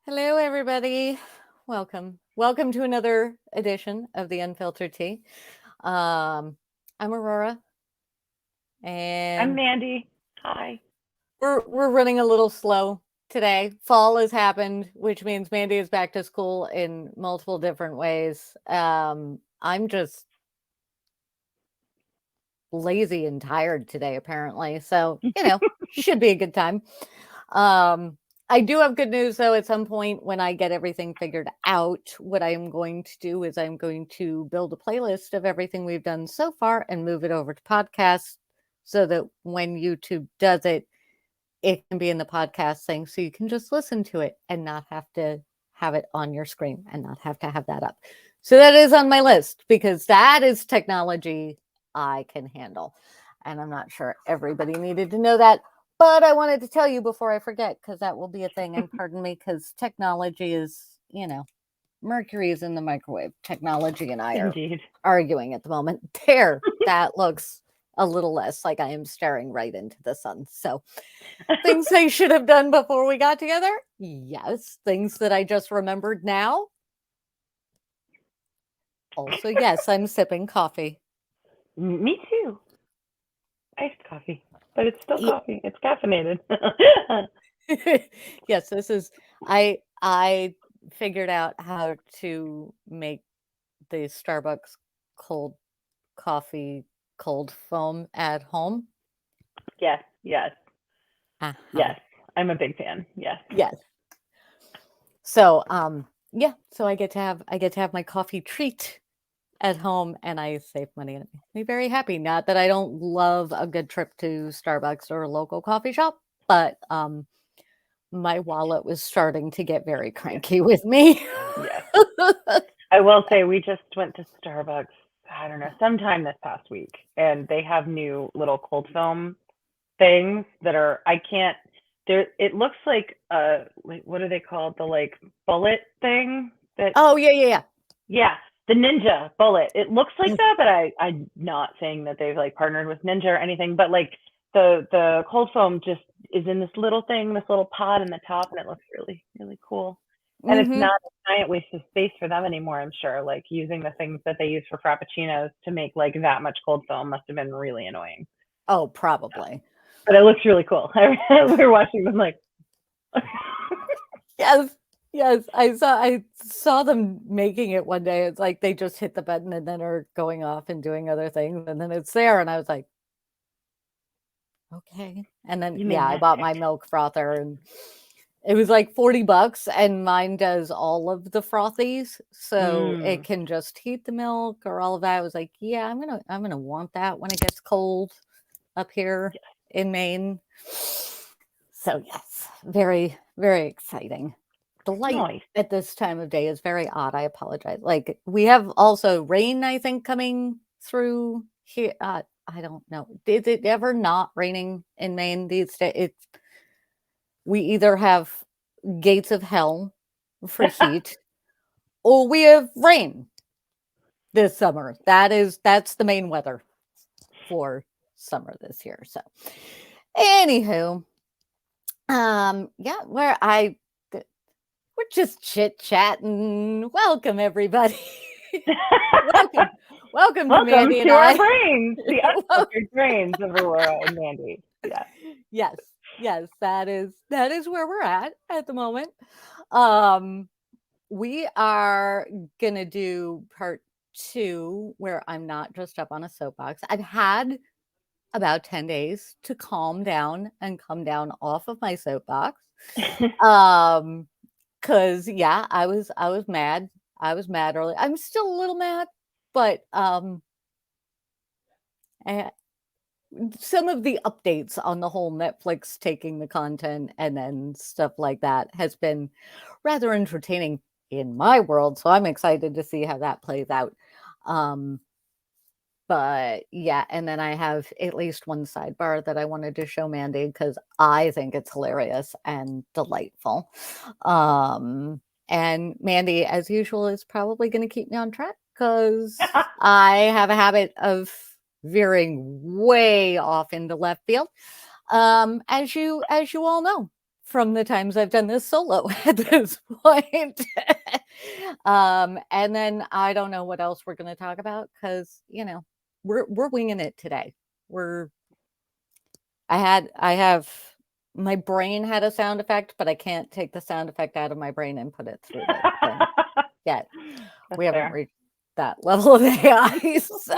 Hello, everybody. Welcome. Welcome to another edition of the Unfiltered Tea. I'm Aurora, I'm and Mandy. Hi. we're running a little slow today. Fall has happened, which means Mandy is back to school in multiple different ways. I'm just lazy and tired today, apparently. So, should be a good time. Um, I do have good news though. At some point, when I get everything figured out, what I am going to do is I'm going to build a playlist of everything we've done so far and move it over to podcasts so that when YouTube does it, it can be in the podcast thing. So you can just listen to it and not have to have it on your screen and not have to have that up. So that is on my list because that is technology I can handle. And I'm not sure everybody needed to know that, but I wanted to tell you before I forget because that will be a thing. And pardon me, because technology is, Mercury is in the microwave. Technology and I are Indeed. arguing at the moment. There, that looks a little less like I am staring right into the sun. So, things I should have done before we got together? Yes. Things that I just remembered now? Also, yes, I'm sipping coffee. Me too. Iced coffee, but it's still Ye- coffee. It's caffeinated. yes, this is I figured out how to make the Starbucks cold coffee cold foam at home. Yes, yes, Uh-huh. yes. I'm a big fan. Yes. Yes. So, yeah, so I get to have my coffee treat at home and I save money and it makes me very happy. Not that I don't love a good trip to Starbucks or a local coffee shop, but my wallet was starting to get very Yes. cranky with me. Yes. I will say we just went to Starbucks, I don't know, sometime this past week, and they have new little cold foam things that are I can't there it looks like what are they called? The like bullet thing that Oh yeah, yeah, yeah, the Ninja bullet. It looks like yeah. that, but I'm not saying that they've like partnered with Ninja or anything, but like the cold foam just is in this little thing, this little pod in the top, and it looks really, really cool. And it's Mm-hmm. not a giant waste of space for them anymore, I'm sure. Like using the things that they use for frappuccinos to make like that much cold foam must have been really annoying. Oh, probably. But it looks really cool. We were watching them like Yes. Yes. I saw them making it one day. It's like they just hit the button and then are going off and doing other things and then it's there and I was like, okay. And then you yeah, made I bought my magic. milk frother and it was like $40 and mine does all of the frothies. So it Mm. can just heat the milk or all of that. I was like, yeah, I'm gonna want that when it gets cold up here in Maine. So yes, very, very exciting. The light Nice. at this time of day is very odd. I apologize. Like we have also rain, I think, coming through here. I don't know. Is it ever not raining in Maine these days? We either have gates of hell for heat or we have rain this summer. That's the main weather for summer this year. So anywho, yeah, we're just chit chatting. Welcome everybody. welcome, welcome to Welcome Mandy to and our I. brains, the Well, unfiltered brains of Aurora and Mandy. Yeah. yes, yes, that is where we're at the moment. Um, we are gonna do part two where I'm not just up on a soapbox. I've had about 10 days to calm down and come down off of my soapbox. Um, cause yeah, I was mad. I was mad early. I'm still a little mad, but eh, some of the updates on the whole Netflix taking the content and then stuff like that has been rather entertaining in my world. So I'm excited to see how that plays out. Um, but yeah, and then I have at least one sidebar that I wanted to show Mandy because I think it's hilarious and delightful. And Mandy, as usual, is probably going to keep me on track because I have a habit of veering way off into left field, as you all know from the times I've done this solo at this point. And then I don't know what else we're going to talk about because, we're winging it today. I have my brain had a sound effect, but I can't take the sound effect out of my brain and put it through the thing yet. We haven't reached that level of AI. So.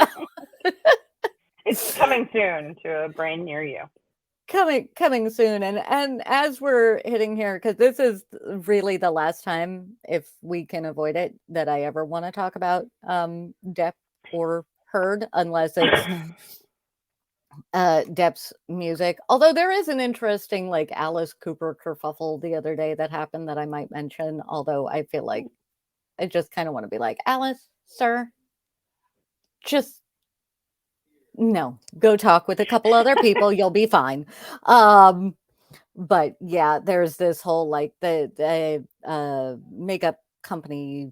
It's coming soon to a brain near you. Coming soon. And as we're hitting here, because this is really the last time, if we can avoid it, that I ever want to talk about Depp or Heard, unless it's Depp's music. Although there is an interesting like Alice Cooper kerfuffle the other day that happened that I might mention, although I feel like I just kind of want to be like, Alice, sir, just no, go talk with a couple other people, you'll be fine. But yeah, there's this whole like the makeup company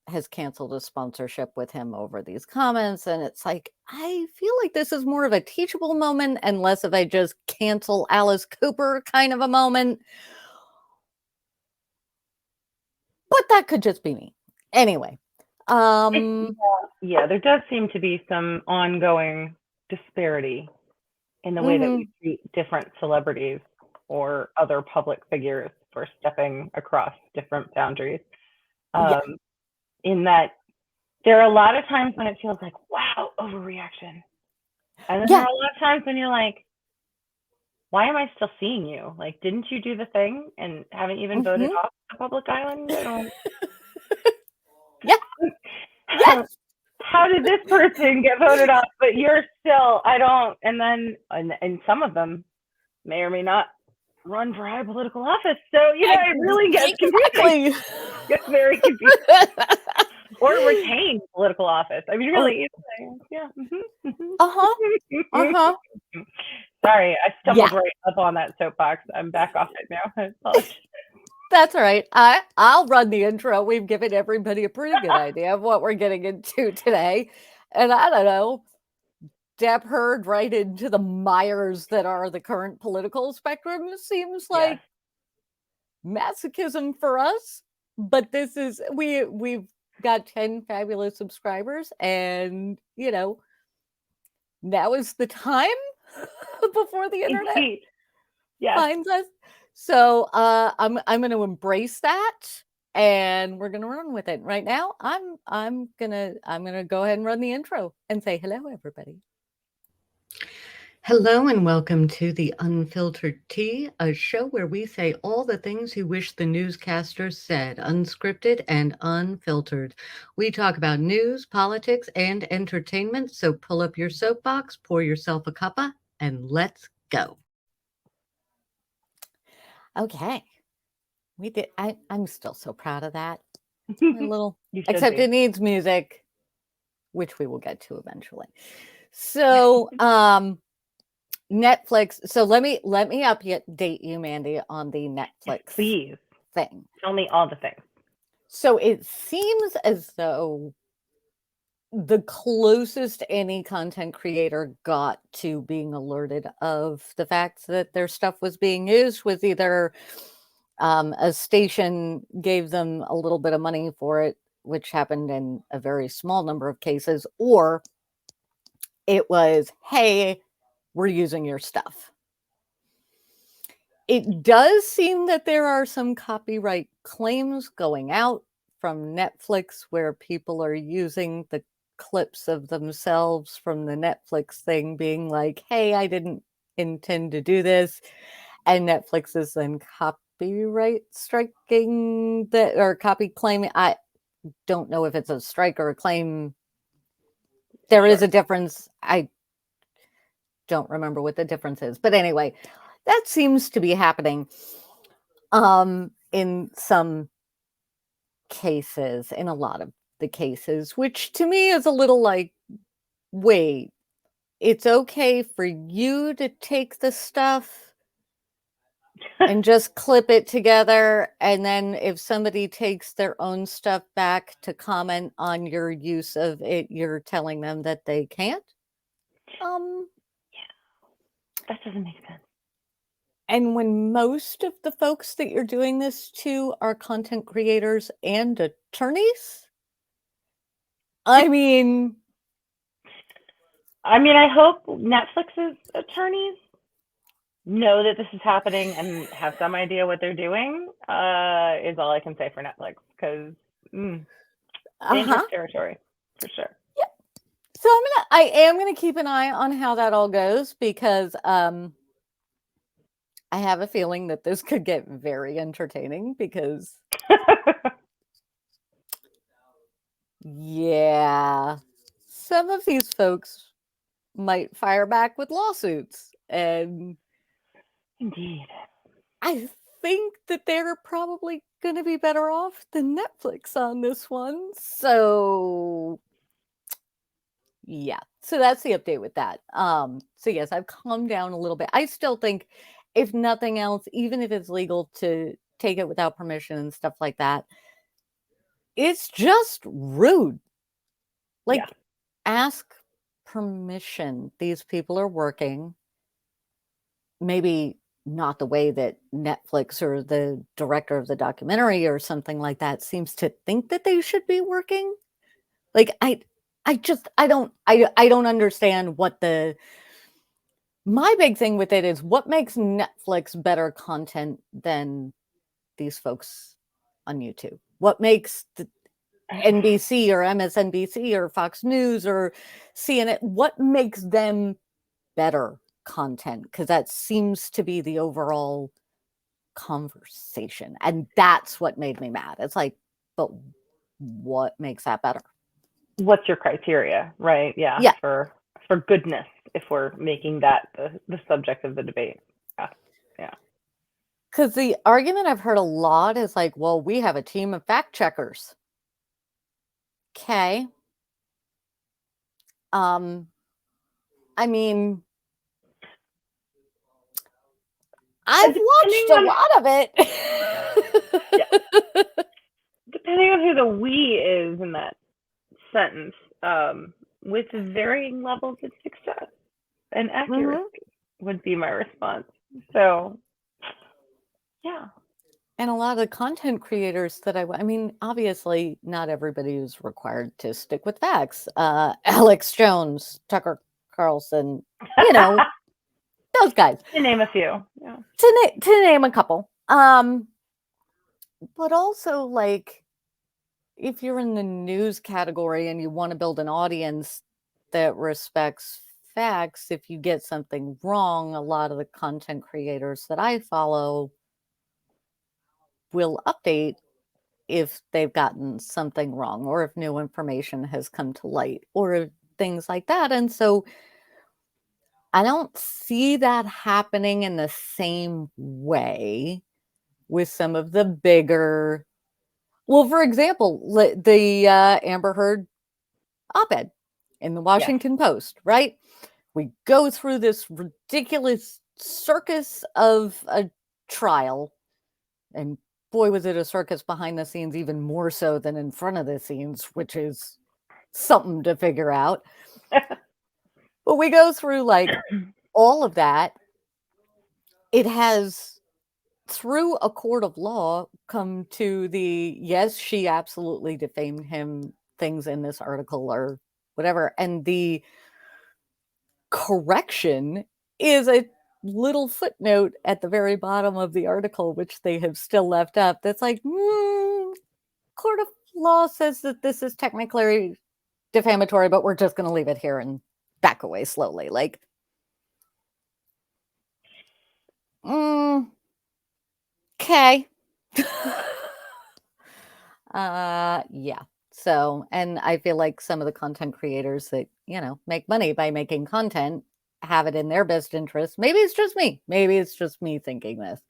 has canceled a sponsorship with him over these comments, and it's like I feel like this is more of a teachable moment and less of a just cancel Alice Cooper kind of a moment. But that could just be me. Anyway. Yeah, there does seem to be some ongoing disparity in the way that we treat different celebrities or other public figures for stepping across different boundaries. In that there are a lot of times when it feels like, wow, overreaction. And then there are a lot of times when you're like, why am I still seeing you? Like, didn't you do the thing and haven't even voted off the public island? I don't... How did this person get voted off, but you're still, I don't, and then, and some of them may or may not run for high political office. So, it really gets confusing. Gets very confusing. Or retain political office. I mean, really, yeah. Sorry, I stumbled right up on that soapbox. I'm back off it now. I apologize. That's all right. I'll run the intro. We've given everybody a pretty good idea of what we're getting into today. And I don't know, Depp Heard right into the mires that are the current political spectrum. Seems like masochism for us. But this is, we've got 10 fabulous subscribers. And, now is the time before the internet finds us. So I'm going to embrace that, and we're going to run with it. Right now, I'm gonna go ahead and run the intro and say hello, everybody. Hello and welcome to the Unfiltered Tea, a show where we say all the things you wish the newscasters said, unscripted and unfiltered. We talk about news, politics, and entertainment. So pull up your soapbox, pour yourself a cuppa, and let's go. Okay. We did. I'm still so proud of that. A little, except it needs music, which we will get to eventually. So, Netflix. So let me update you, Mandy, on the Netflix thing. Tell me all the things. So it seems as though the closest any content creator got to being alerted of the fact that their stuff was being used was either a station gave them a little bit of money for it, which happened in a very small number of cases, or it was, hey, we're using your stuff. It does seem that there are some copyright claims going out from Netflix where people are using the clips of themselves from the Netflix thing being like, hey, I didn't intend to do this. And Netflix is then copyright striking that, or copy claiming. I don't know if it's a strike or a claim. There is a difference. I don't remember what the difference is. But anyway, that seems to be happening in some cases, in a lot of the cases, which to me is a little like, wait, it's okay for you to take the stuff and just clip it together, and then if somebody takes their own stuff back to comment on your use of it, you're telling them that they can't? Yeah, that doesn't make sense. And when most of the folks that you're doing this to are content creators and attorneys, I mean, I hope Netflix's attorneys know that this is happening and have some idea what they're doing. Is all I can say for Netflix, because dangerous territory for sure. Yeah. So I am gonna keep an eye on how that all goes, because I have a feeling that this could get very entertaining, because yeah, some of these folks might fire back with lawsuits, and Indeed. I think that they're probably going to be better off than Netflix on this one. So yeah, so that's the update with that. So yes, I've calmed down a little bit. I still think, if nothing else, even if it's legal to take it without permission and stuff like that, it's just rude. Like, Yeah. ask permission. These people are working. Maybe not the way that Netflix or the director of the documentary or something like that seems to think that they should be working. Like, I don't understand what my big thing with it is, what makes Netflix better content than these folks on YouTube? What makes the NBC or MSNBC or Fox News or CNN, what makes them better content? Because that seems to be the overall conversation. And that's what made me mad. It's like, but what makes that better? What's your criteria, right? Yeah, Yeah. for goodness, if we're making that the subject of the debate. Yeah. Yeah. Because the argument I've heard a lot is like, well, we have a team of fact checkers. Okay. I mean, I've watched a lot of it. Yeah. Depending on who the we is in that sentence, with varying levels of success and accuracy, would be my response. So, yeah. And a lot of the content creators that I mean, obviously, not everybody is required to stick with facts. Alex Jones, Tucker Carlson, those guys. To name a few. Yeah. To name a couple. But also, like, if you're in the news category and you want to build an audience that respects facts, if you get something wrong, a lot of the content creators that I follow will update if they've gotten something wrong, or if new information has come to light, or things like that. And so I don't see that happening in the same way with some of the bigger, well, for example, the Amber Heard op-ed in the Washington Post, right? We go through this ridiculous circus of a trial, and boy, was it a circus behind the scenes, even more so than in front of the scenes, which is something to figure out. But we go through like all of that. It has, through a court of law, come to the, yes, she absolutely defamed him, things in this article or whatever. And the correction is a little footnote at the very bottom of the article, which they have still left up. That's like, court of law says that this is technically defamatory, but we're just going to leave it here and back away slowly. Like, okay. Yeah. So, and I feel like some of the content creators that, make money by making content have it in their best interest. Maybe it's just me. Maybe it's just me thinking this,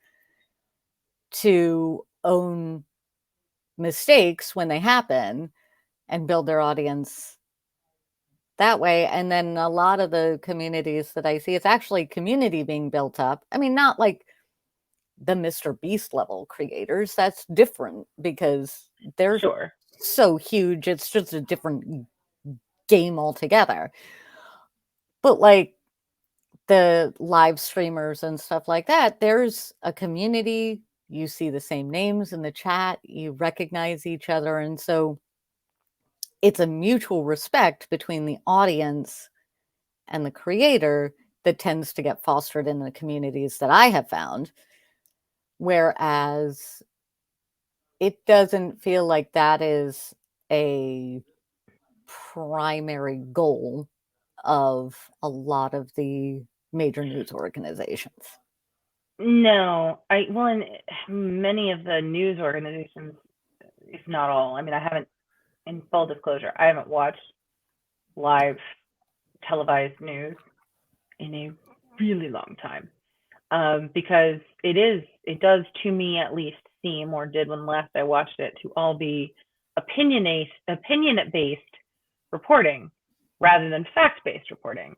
to own mistakes when they happen and build their audience that way. And then a lot of the communities that I see, it's actually community being built up. I mean, not like the Mr. Beast level creators. That's different, because they're so huge. It's just a different game altogether. But like the live streamers and stuff like that, there's a community. You see the same names in the chat, you recognize each other. And so it's a mutual respect between the audience and the creator that tends to get fostered in the communities that I have found. Whereas it doesn't feel like that is a primary goal of a lot of the major news organizations. No, and many of the news organizations, if not all, I mean, I haven't, in full disclosure, I haven't watched live televised news in a really long time, because it does, to me at least, seem, or did when last I watched it, to all be opinion-based reporting rather than fact-based reporting.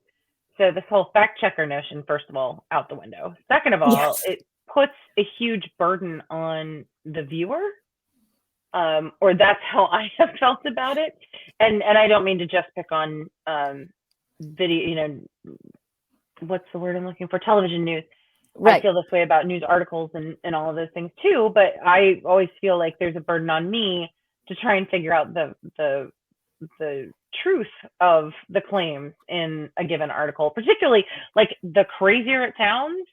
So this whole fact checker notion, first of all, out the window. Second of all, Yes. it puts a huge burden on the viewer, or that's how I have felt about it. And I don't mean to just pick on video, what's the word I'm looking for? Television news. Right. I feel this way about news articles and all of those things too, but I always feel like there's a burden on me to try and figure out the truth of the claims in a given article, particularly like the crazier it sounds,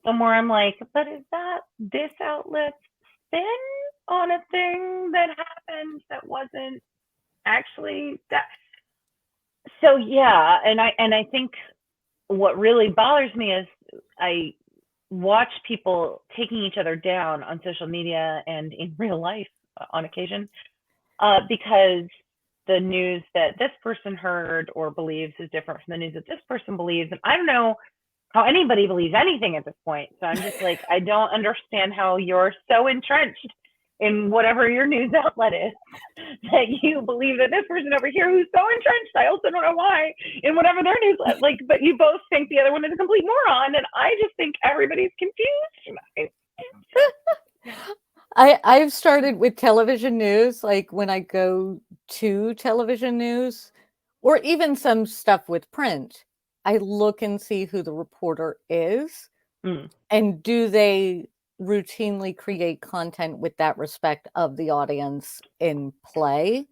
the more I'm like, but is that this outlet's spin on a thing that happened that wasn't actually that? So yeah, and I think what really bothers me is I watch people taking each other down on social media and in real life on occasion, because the news that this person heard or believes is different from the news that this person believes. And I don't know how anybody believes anything at this point. So I'm just like, I don't understand how you're so entrenched in whatever your news outlet is that you believe that this person over here who's so entrenched, I also don't know why, in whatever their news, like, but you both think the other one is a complete moron. And I just think everybody's confused. I've started with television news, like when I go to television news, or even some stuff with print, I look and see who the reporter is, and do they routinely create content with that respect of the audience in play.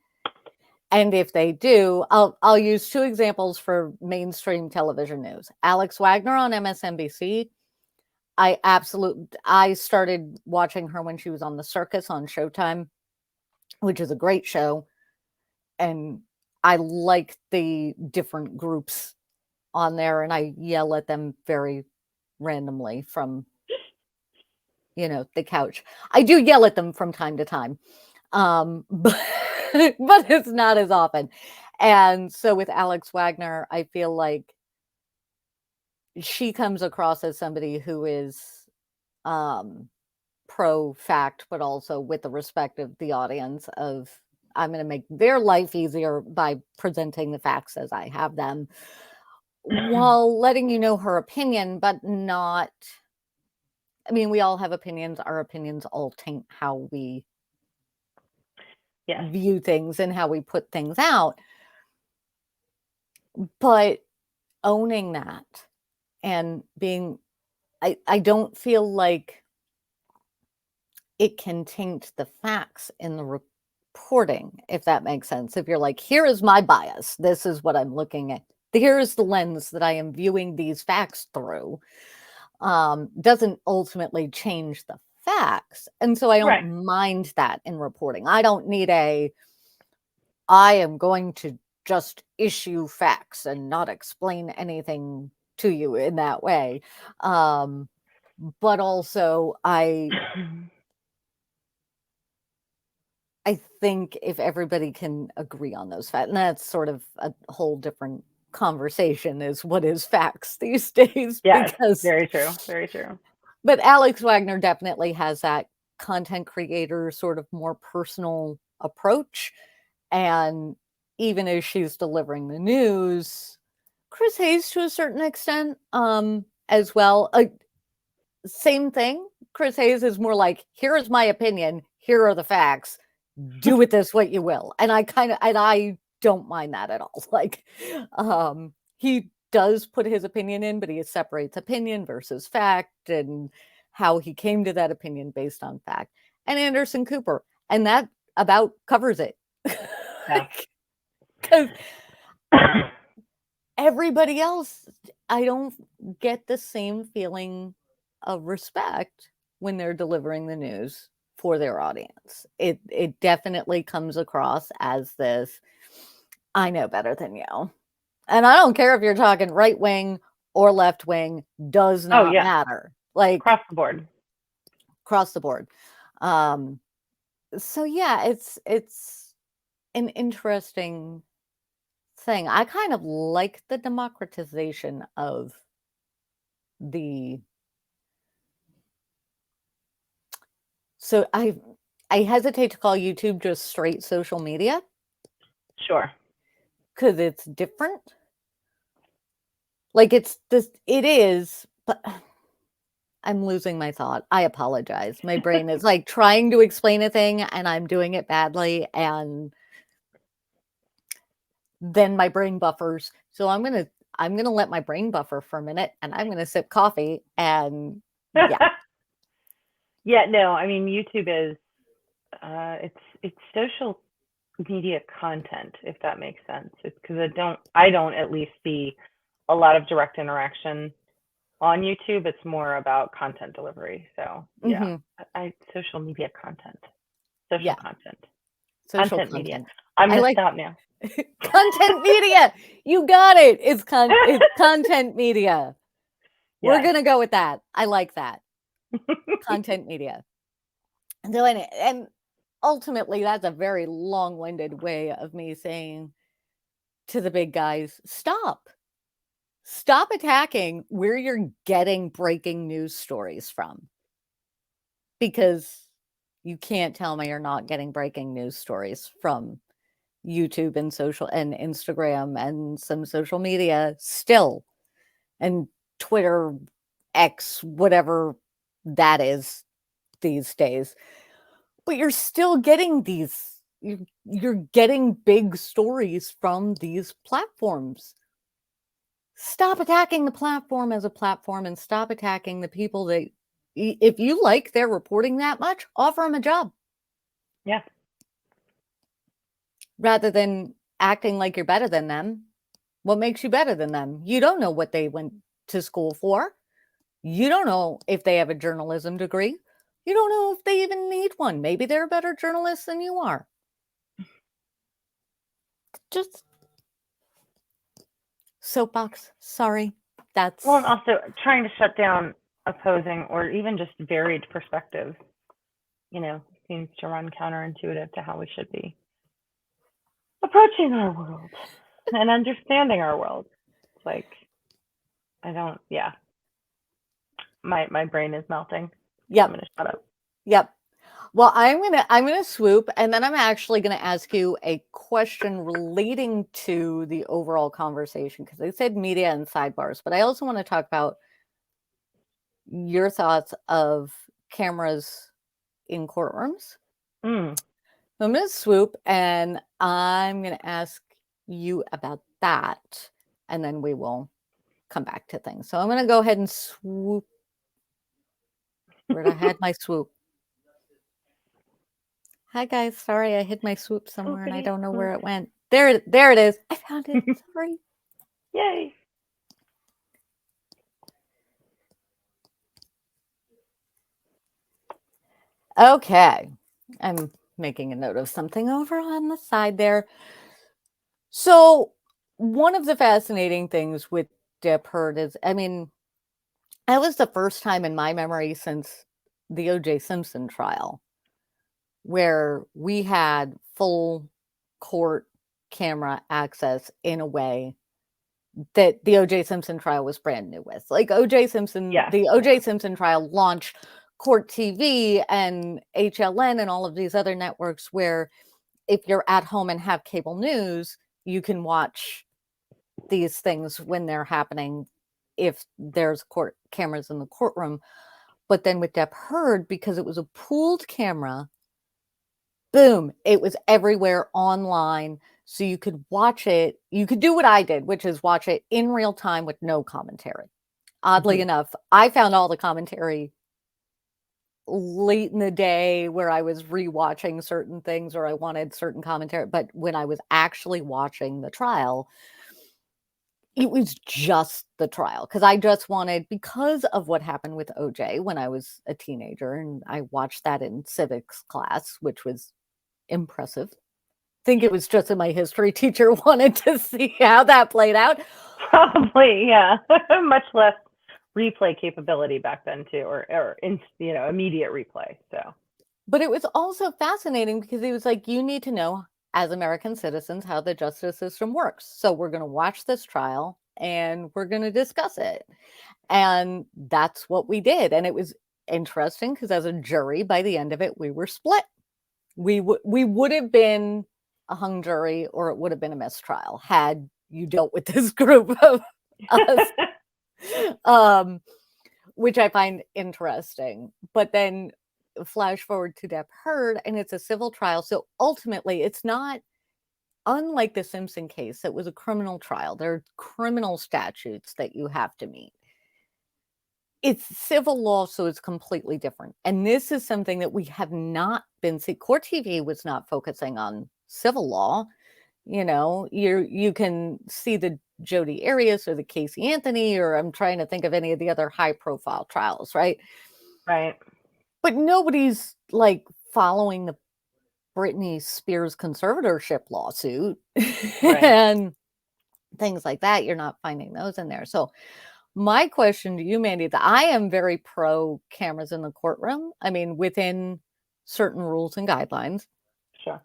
And if they do, I'll use two examples for mainstream television news. Alex Wagner on MSNBC. I started watching her when she was on The Circus on Showtime, which is a great show. And I like the different groups on there, and I yell at them very randomly from, the couch. I do yell at them from time to time, but it's not as often. And so with Alex Wagner, I feel like she comes across as somebody who is pro fact, but also with the respect of the audience of, I'm going to make their life easier by presenting the facts as I have them, while letting you know her opinion, but not, I mean, we all have opinions. Our opinions all taint how we view things and how we put things out. But owning that and being, I don't feel like it can taint the facts in the reporting, if that makes sense. If you're like, here is my bias, this is what I'm looking at, here's the lens that I am viewing these facts through, doesn't ultimately change the facts. And so I don't mind that in reporting. I don't need I am going to just issue facts and not explain anything to you in that way. But also I think if everybody can agree on those facts, and that's sort of a whole different conversation, is what is facts these days. Yes, because, very true, very true. But Alex Wagner definitely has that content creator sort of more personal approach. And even as she's delivering the news, Chris Hayes to a certain extent as well. Same thing. Chris Hayes is more like, here is my opinion, here are the facts, do with this what you will. And I don't mind that at all. Like, he does put his opinion in, but he separates opinion versus fact and how he came to that opinion based on fact. And Anderson Cooper, and that about covers it. Yeah. Because everybody else, I don't get the same feeling of respect when they're delivering the news for their audience. It definitely comes across as this, I know better than you. And I don't care if you're talking right wing or left wing, does not matter. Like across the board. Across the board. So yeah, it's an interesting thing. I kind of like the democratization of the. So I hesitate to call YouTube just straight social media. Sure. Because it's different. Like it is, but I'm losing my thought. I apologize. My brain is like trying to explain a thing and I'm doing it badly, and then my brain buffers. So I'm gonna let my brain buffer for a minute, and I'm gonna sip coffee, and yeah. Yeah, no, I mean YouTube is it's social media content, if that makes sense. It's because I don't at least see a lot of direct interaction on YouTube. It's more about content delivery. So yeah, social media content, social content, social content media. I'm gonna stop now. Content media, you got it. It's content media. We're gonna go with that. I like that. Content media. So and ultimately, that's a very long-winded way of me saying to the big guys, stop attacking where you're getting breaking news stories from, because you can't tell me you're not getting breaking news stories from YouTube and social and Instagram and some social media still, and Twitter, X, whatever that is these days. But you're still getting these, you're getting big stories from these platforms. Stop attacking the platform as a platform and stop attacking the people that, if you like their reporting that much, offer them a job. Yeah. Rather than acting like you're better than them. What makes you better than them? You don't know what they went to school for. You don't know if they have a journalism degree. You don't know if they even need one. Maybe they're a better journalist than you are. Just soapbox. Sorry. That's. Well, and also trying to shut down opposing or even just varied perspectives, seems to run counterintuitive to how we should be approaching our world and understanding our world. It's like, my brain is melting. Yep. I'm gonna shut up. Yep. Well, I'm gonna swoop, and then I'm actually gonna ask you a question relating to the overall conversation, because I said media and sidebars, but I also want to talk about your thoughts of cameras in courtrooms. So I'm gonna swoop, and I'm gonna ask you about that, and then we will come back to things. So I'm gonna go ahead and swoop. Where'd I had my swoop? Hi guys, sorry I hid my swoop somewhere and I don't know where it went. There it is. I found it. Sorry. Yay. Okay. I'm making a note of something over on the side there. So one of the fascinating things with Depp Heard is, I mean, that was the first time in my memory since the O.J. Simpson trial where we had full court camera access in a way that the O.J. Simpson trial was brand new with. Like O.J. Simpson, the O.J. Simpson trial launched Court TV and HLN and all of these other networks where if you're at home and have cable news, you can watch these things when they're happening if there's court cameras in the courtroom. But then with Depp Heard, because it was a pooled camera, boom, it was everywhere online. So you could watch it, you could do what I did, which is watch it in real time with no commentary. Oddly enough, I found all the commentary late in the day where I was rewatching certain things or I wanted certain commentary. But when I was actually watching the trial, it was just the trial because I just wanted, because of what happened with OJ when I was a teenager, and I watched that in civics class, which was impressive. I think it was just that my history teacher wanted to see how that played out. Probably, yeah. Much less replay capability back then too, or immediate replay. So, but it was also fascinating because it was like, you need to know as American citizens how the justice system works. So we're going to watch this trial and we're going to discuss it. And that's what we did. And it was interesting because as a jury, by the end of it, we were split. We would have been a hung jury or it would have been a mistrial had you dealt with this group of us. Which I find interesting. But then flash forward to Depp Heard, and it's a civil trial. So ultimately, it's not unlike the Simpson case. It was a criminal trial. There are criminal statutes that you have to meet. It's civil law, so it's completely different. And this is something that we have not been seeing. Court TV was not focusing on civil law. You can see the Jodi Arias or the Casey Anthony, or I'm trying to think of any of the other high profile trials, right? Right. But nobody's like following the Britney Spears conservatorship lawsuit and things like that. You're not finding those in there. So my question to you, Mandy, that I am very pro cameras in the courtroom. I mean, within certain rules and guidelines. Sure.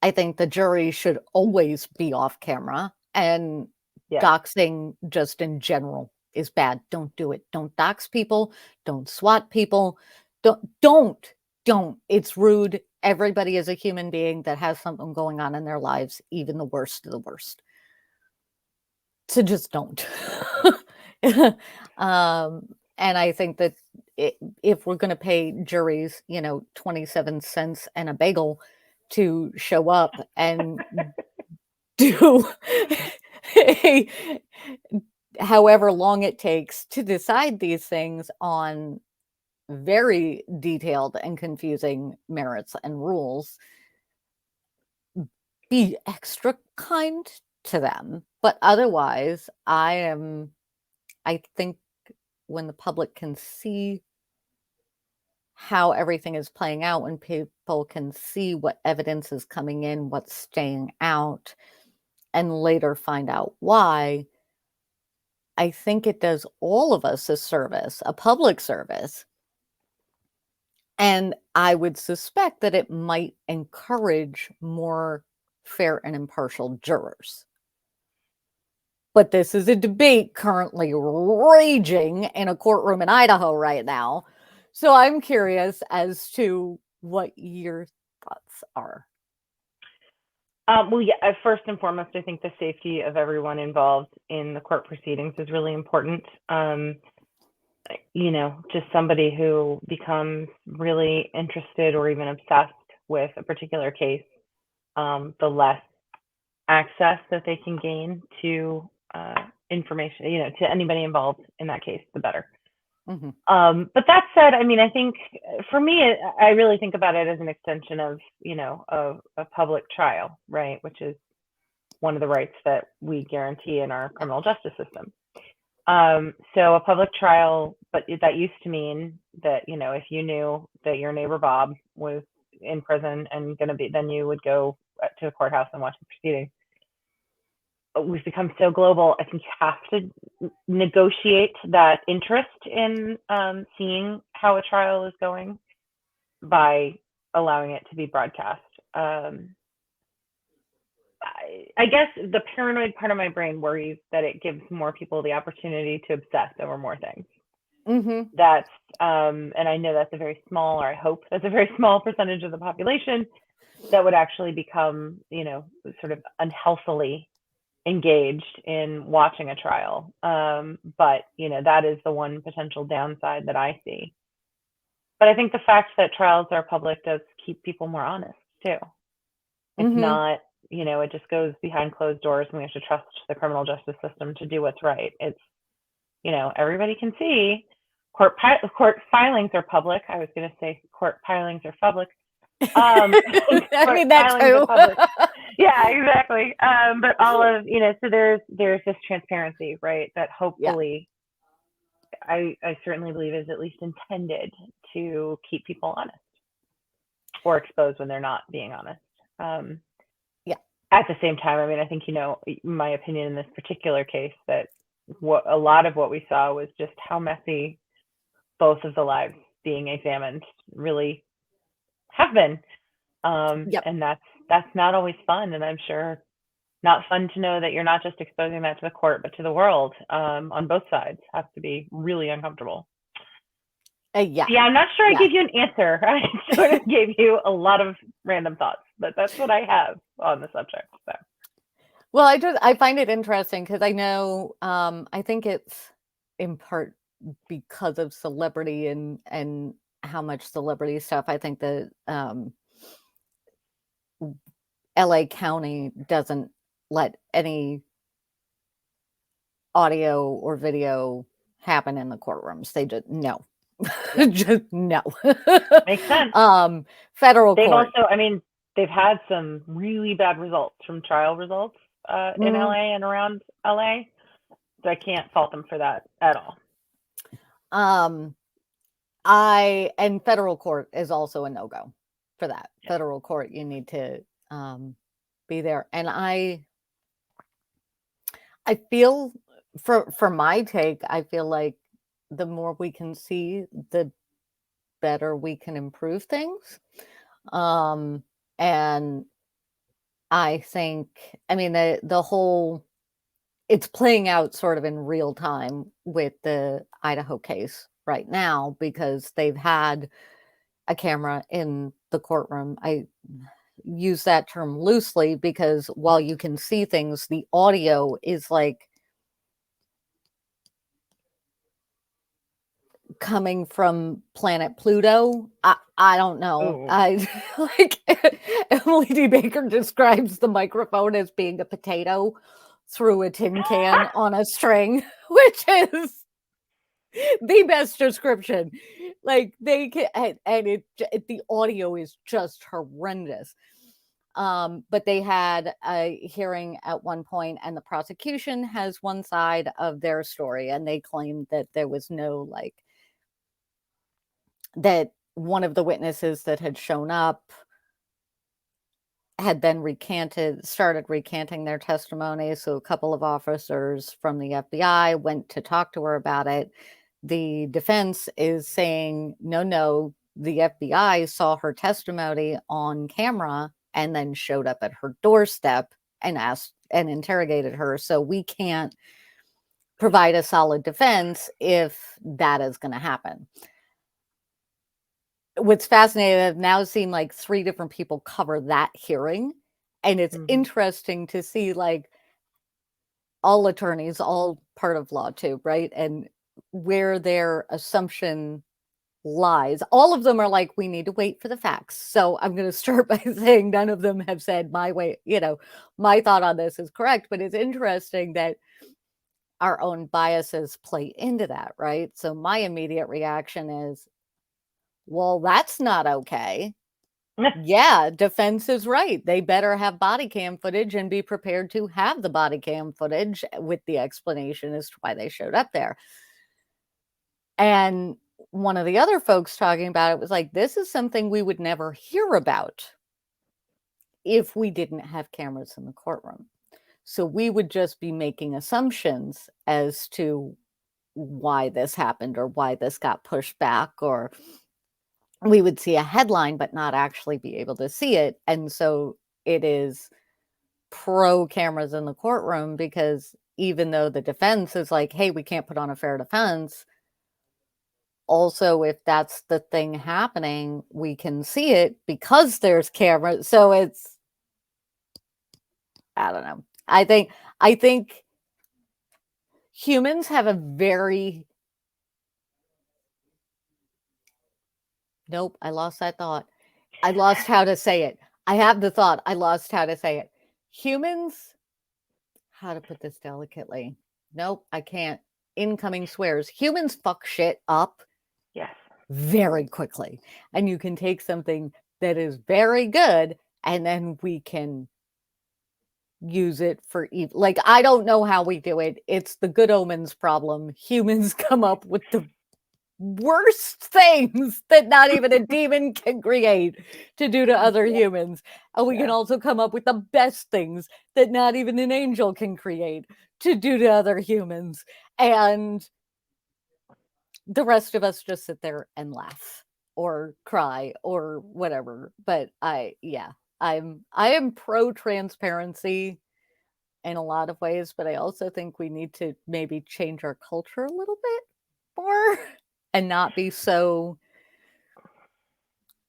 I think the jury should always be off camera, and doxing just in general is bad. Don't do it. Don't dox people. Don't swat people. Don't. It's rude. Everybody is a human being that has something going on in their lives, even the worst of the worst. So just don't. And I think that if we're going to pay juries, 27 cents and a bagel to show up and do however long it takes to decide these things on very detailed and confusing merits and rules, be extra kind to them. But otherwise, I think when the public can see how everything is playing out, when people can see what evidence is coming in, what's staying out, and later find out why, I think it does all of us a service, a public service. And I would suspect that it might encourage more fair and impartial jurors. But this is a debate currently raging in a courtroom in Idaho right now. So I'm curious as to what your thoughts are. Well, yeah, first and foremost, I think the safety of everyone involved in the court proceedings is really important. Just somebody who becomes really interested or even obsessed with a particular case, the less access that they can gain to information, to anybody involved in that case, the better. Mm-hmm. But that said, I mean, I think for me, I really think about it as an extension of, a public trial, right? Which is one of the rights that we guarantee in our criminal justice system. So a public trial, but that used to mean that, if you knew that your neighbor Bob was in prison and then you would go to a courthouse and watch the proceedings. We've become so global. I think you have to negotiate that interest in seeing how a trial is going by allowing it to be broadcast. I guess the paranoid part of my brain worries that it gives more people the opportunity to obsess over more things. Mm-hmm. That's, and I know that's a very small, or I hope that's a very small percentage of the population that would actually become, sort of unhealthily engaged in watching a trial. But, that is the one potential downside that I see. But I think the fact that trials are public does keep people more honest too. It's not, it just goes behind closed doors and we have to trust the criminal justice system to do what's right. It's, everybody can see. Court filings are public. I was going to say court pilings are public. I mean, that too. Yeah, exactly. But all of, so there's this transparency, right? That hopefully, I certainly believe is at least intended to keep people honest or exposed when they're not being honest. At the same time, I mean, I think, my opinion in this particular case, that a lot of what we saw was just how messy both of the lives being examined really have been. And that's not always fun. And I'm sure not fun to know that you're not just exposing that to the court, but to the world, on both sides. Has to be really uncomfortable. Yeah, I'm not sure I gave you an answer. I sort of gave you a lot of random thoughts, but that's what I have on the subject. So. Well, I find it interesting because I know, I think it's in part because of celebrity and how much celebrity stuff. I think that LA County doesn't let any audio or video happen in the courtrooms. They just no. Just no. Makes sense. Federal they've court. Also, I mean, they've had some really bad results from trial results in LA and around LA. So I can't fault them for that at all. And federal court is also a no-go for that. Yeah. Federal court, you need to be there. And I feel for my take, I feel like the more we can see, the better we can improve things. And I think, I mean, the whole, it's playing out sort of in real time with the Idaho case right now, because they've had a camera in the courtroom. I use that term loosely because while you can see things, the audio is like coming from planet Pluto. I don't know. Ooh. I like Emily D. Baker describes the microphone as being a potato through a tin can on a string, which is the best description. Like they can, and the audio is just horrendous. But they had a hearing at one point, and the prosecution has one side of their story, and they claimed that there was no that one of the witnesses that had shown up had then started recanting their testimony. So a couple of officers from the FBI went to talk to her about it. The defense is saying, no, the FBI saw her testimony on camera and then showed up at her doorstep and asked and interrogated her. So we can't provide a solid defense if that is going to happen. What's fascinating, I've now seen like 3 different people cover that hearing. And it's interesting to see, like, all attorneys, all part of law too, right? And where their assumption lies. All of them are like, we need to wait for the facts. So I'm going to start by saying none of them have said my thought on this is correct. But it's interesting that our own biases play into that, right? So my immediate reaction is, well, that's not okay. Yeah, defense is right. They better have body cam footage and be prepared to have the body cam footage with the explanation as to why they showed up there. And one of the other folks talking about it was like, this is something we would never hear about if we didn't have cameras in the courtroom. So we would just be making assumptions as to why this happened or why this got pushed back, or we would see a headline but not actually be able to see it. And so it is pro cameras in the courtroom, because even though the defense is like, hey, we can't put on a fair defense, also, if that's the thing happening, we can see it because there's cameras. So it's, I don't know. I think humans have a very, nope, I lost that thought. I lost how to say it. I have the thought. I lost how to say it. Humans, how to put this delicately? Nope, I can't. Incoming swears. Humans fuck shit up Yes. very quickly. And you can take something that is very good and then we can use it for evil. Like, I don't know how we do it. It's the good omens problem. Humans come up with the worst things that not even a demon can create to do to other humans. And we can also come up with the best things that not even an angel can create to do to other humans. And the rest of us just sit there and laugh or cry or whatever. But I am pro transparency in a lot of ways, but I also think we need to maybe change our culture a little bit more and not be so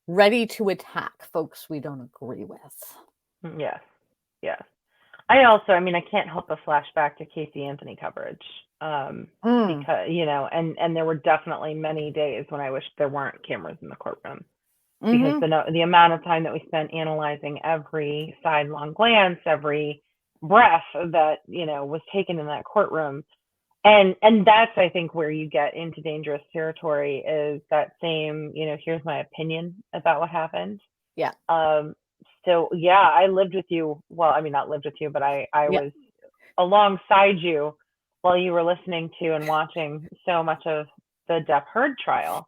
ready to attack folks we don't agree with. Yes. Yes. I mean, I can't help but flash back to Casey Anthony coverage. Because, and there were definitely many days when I wished there weren't cameras in the courtroom. Because the amount of time that we spent analyzing every sidelong glance, every breath that, was taken in that courtroom. And that's, I think, where you get into dangerous territory is that same, here's my opinion about what happened. Yeah. So yeah, I lived with you. Well, I mean, not lived with you, but I was alongside you while you were listening to and watching so much of the Depp Heard trial.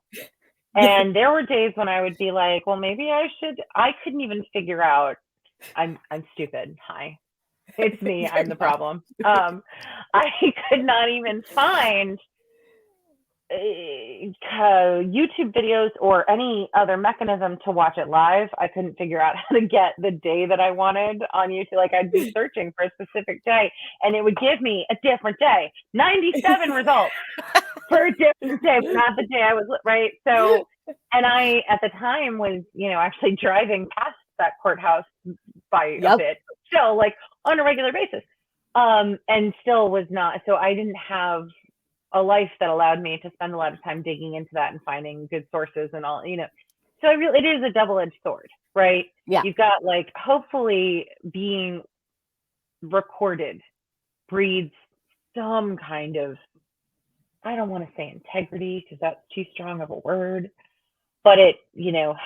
And there were days when I would be like, well, maybe I couldn't even figure out, I'm stupid. Hi, it's me. I'm the problem. I could not even find YouTube videos or any other mechanism to watch it live. I couldn't figure out how to get the day that I wanted on YouTube. Like, I'd be searching for a specific day and it would give me a different day, 97 results for a different day, not the day I was right. So, and I, at the time, was, actually driving past that courthouse by a bit, still, like, on a regular basis. And still was not, so I didn't have a life that allowed me to spend a lot of time digging into that and finding good sources and all, so it is a double-edged sword, right? Yeah. You've got, like, hopefully being recorded breeds some kind of, I don't want to say integrity because that's too strong of a word, but it,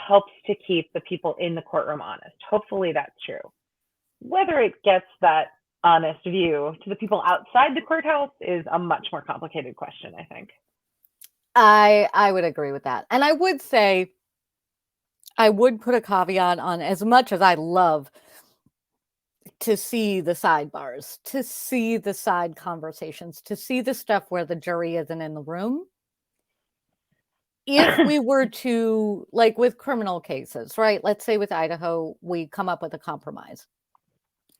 helps to keep the people in the courtroom honest. Hopefully that's true. Whether it gets that honest view to the people outside the courthouse is a much more complicated question, I think. I would agree with that. And I would say, I would put a caveat on, as much as I love to see the sidebars, to see the side conversations, to see the stuff where the jury isn't in the room. If we were to, like with criminal cases, right? Let's say with Idaho, we come up with a compromise.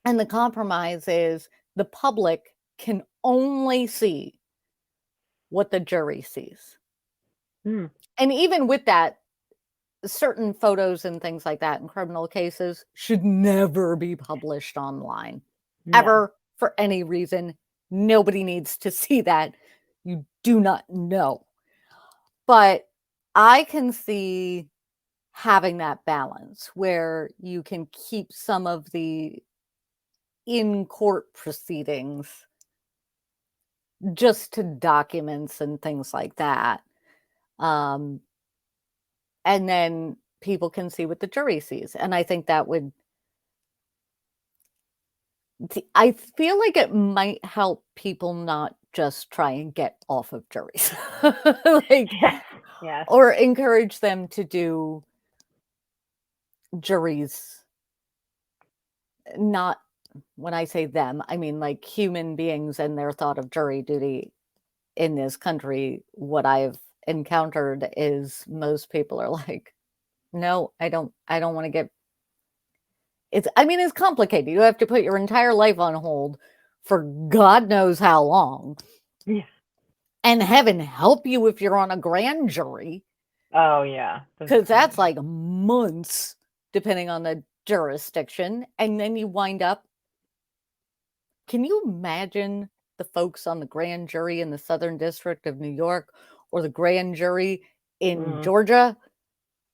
And the compromise is the public can only see what the jury sees. And even with that, certain photos and things like that in criminal cases should never be published online, ever, for any reason. Nobody needs to see that. You do not know. But I can see having that balance where you can keep some of the in-court proceedings just to documents and things like that. And then people can see what the jury sees. And I think that would, I feel like it might help people not just try and get off of juries. Like, or encourage them to do juries. Not, when I say them, I mean like human beings and their thought of jury duty in this country. What I've encountered is most people are like, no, I don't want to get, it's complicated. You have to put your entire life on hold for God knows how long. Yeah. And heaven help you if you're on a grand jury. Oh yeah. Because that's like months, depending on the jurisdiction. And then you wind up, can you imagine the folks on the grand jury in the Southern District of New York or the grand jury in Georgia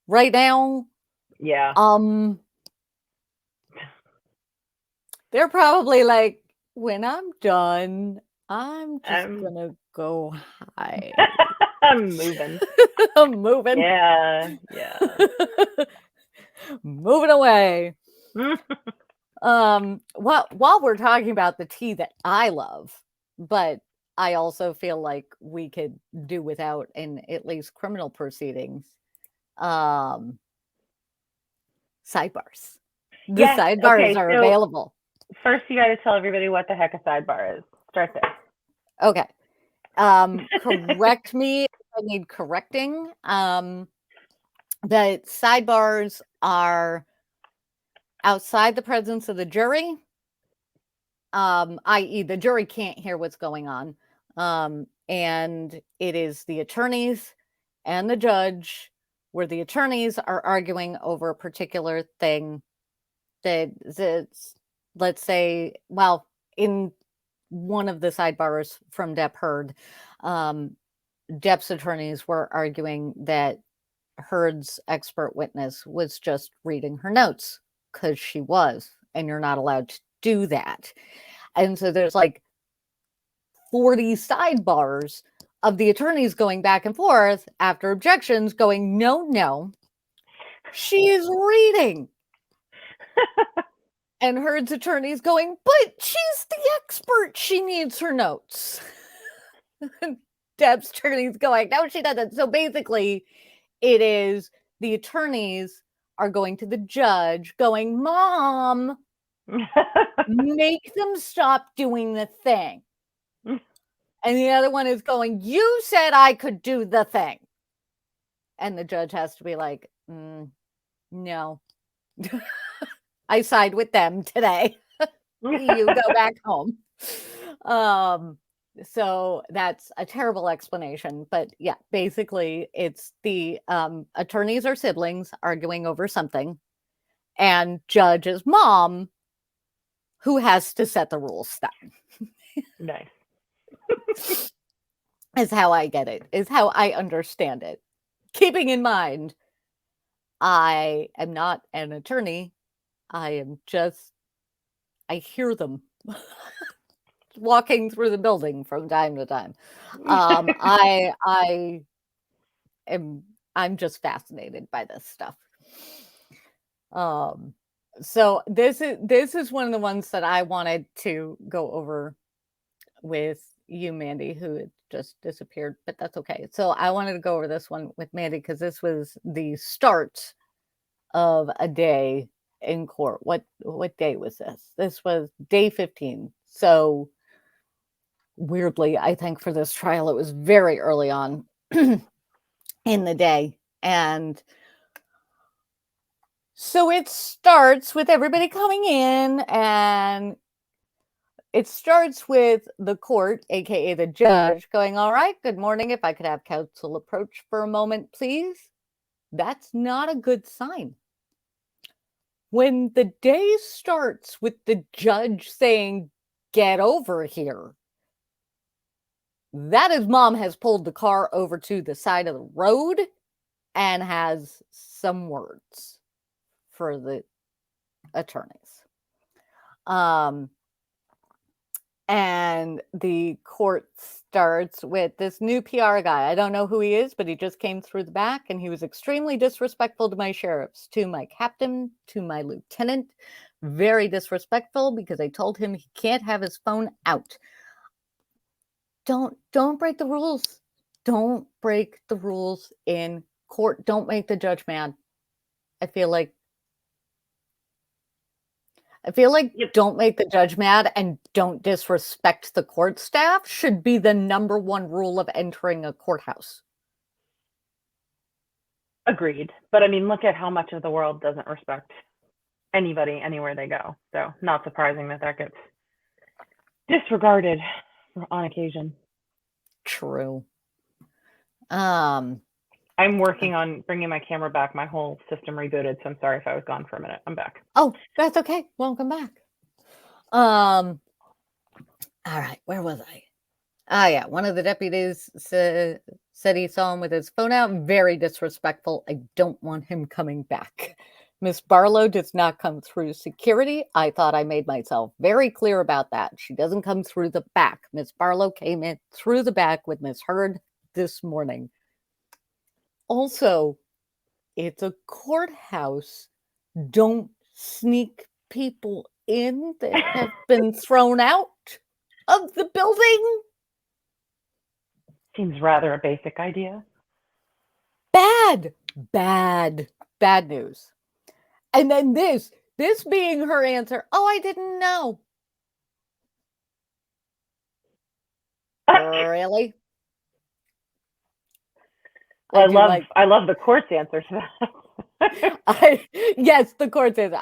right now? Yeah. They're probably like, when I'm done, I'm just gonna go hide. I'm moving. I'm moving. Yeah. Moving away. While we're talking about the tea that I love, but I also feel like we could do without in at least criminal proceedings. Sidebars. The Yes. sidebars Okay, are so available. first, you got to tell everybody what the heck a sidebar is. Start there. Okay. Correct me if I need correcting. The sidebars are outside the presence of the jury, i.e., the jury can't hear what's going on. And it is the attorneys and the judge, where the attorneys are arguing over a particular thing that's, let's say, well, in one of the sidebars from Depp heard, Depp's attorneys were arguing that Heard's expert witness was just reading her notes because she was, and you're not allowed to do that. And so there's like 40 sidebars of the attorneys going back and forth after objections going, no, she is reading. And Heard's attorneys going, but she's the expert. She needs her notes. Depp's attorneys going, no, she doesn't. So basically, it is the attorneys are going to the judge going, Mom, make them stop doing the thing. And the other one is going, you said I could do the thing. And the judge has to be like, no. I side with them today. You go back home. So that's a terrible explanation. But yeah, basically it's the attorneys are siblings arguing over something, and judge's mom who has to set the rules down. Nice. Is how I get it, is how I understand it. Keeping in mind, I am not an attorney. I am just, I hear them walking through the building from time to time. I'm just fascinated by this stuff. So this is one of the ones that I wanted to go over with you, Mandy, who had just disappeared, but that's okay. So I wanted to go over this one with Mandy because this was the start of a day in court. What day was this? This was day 15. So weirdly, I think for this trial, it was very early on in the day. And so it starts with everybody coming in, and it starts with the court, aka the judge, going, all right, good morning. If I could have counsel approach for a moment, please. That's not a good sign. When the day starts with the judge saying, get over here, that is mom has pulled the car over to the side of the road and has some words for the attorneys. And the court starts with this new PR guy. I don't know who he is, but he just came through the back, and he was extremely disrespectful to my sheriffs, to my captain, to my lieutenant. Very disrespectful because I told him he can't have his phone out. Don't break the rules. Don't break the rules in court. Don't make the judge mad. I feel like Yep. Don't make the judge mad and don't disrespect the court staff should be the number one rule of entering a courthouse. Agreed. But I mean, look at how much of the world doesn't respect anybody anywhere they go. So not surprising that gets disregarded on occasion. True. I'm working on bringing my camera back. My whole system rebooted, so I'm sorry if I was gone for a minute. I'm back. Oh, that's okay. Welcome back. All right, where was I? Yeah, one of the deputies said he saw him with his phone out. Very disrespectful. I don't want him coming back. Miss Barlow does not come through security. I thought I made myself very clear about that. She doesn't come through the back. Miss Barlow came in through the back with Miss Heard this morning. Also, it's a courthouse. Don't sneak people in that have been thrown out of the building. Seems rather a basic idea. Bad news. And then this being her answer. Oh, I didn't know. Really? Well, I love the court's answer to that. Yes, the court's answer.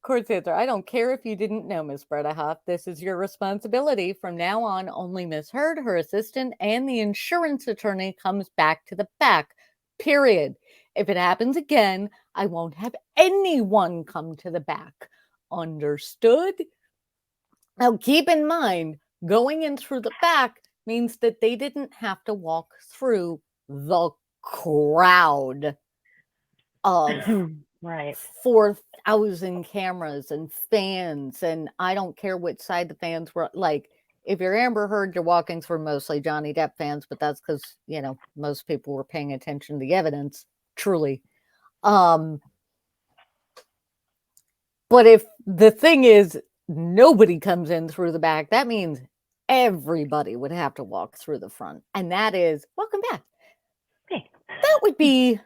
Court's answer. I don't care if you didn't know, Miss Bredehoff. This is your responsibility. From now on, only Miss Heard, her assistant, and the insurance attorney comes back to the back. Period. If it happens again, I won't have anyone come to the back. Understood? Now, keep in mind, going in through the back means that they didn't have to walk through the crowd of right 4,000 cameras and fans, and I don't care which side the fans were. Like, if you're Amber Heard, you're walking through mostly Johnny Depp fans, but that's because, most people were paying attention to the evidence, truly. But if the thing is nobody comes in through the back, that means everybody would have to walk through the front. And that is, welcome back. Hey. That would be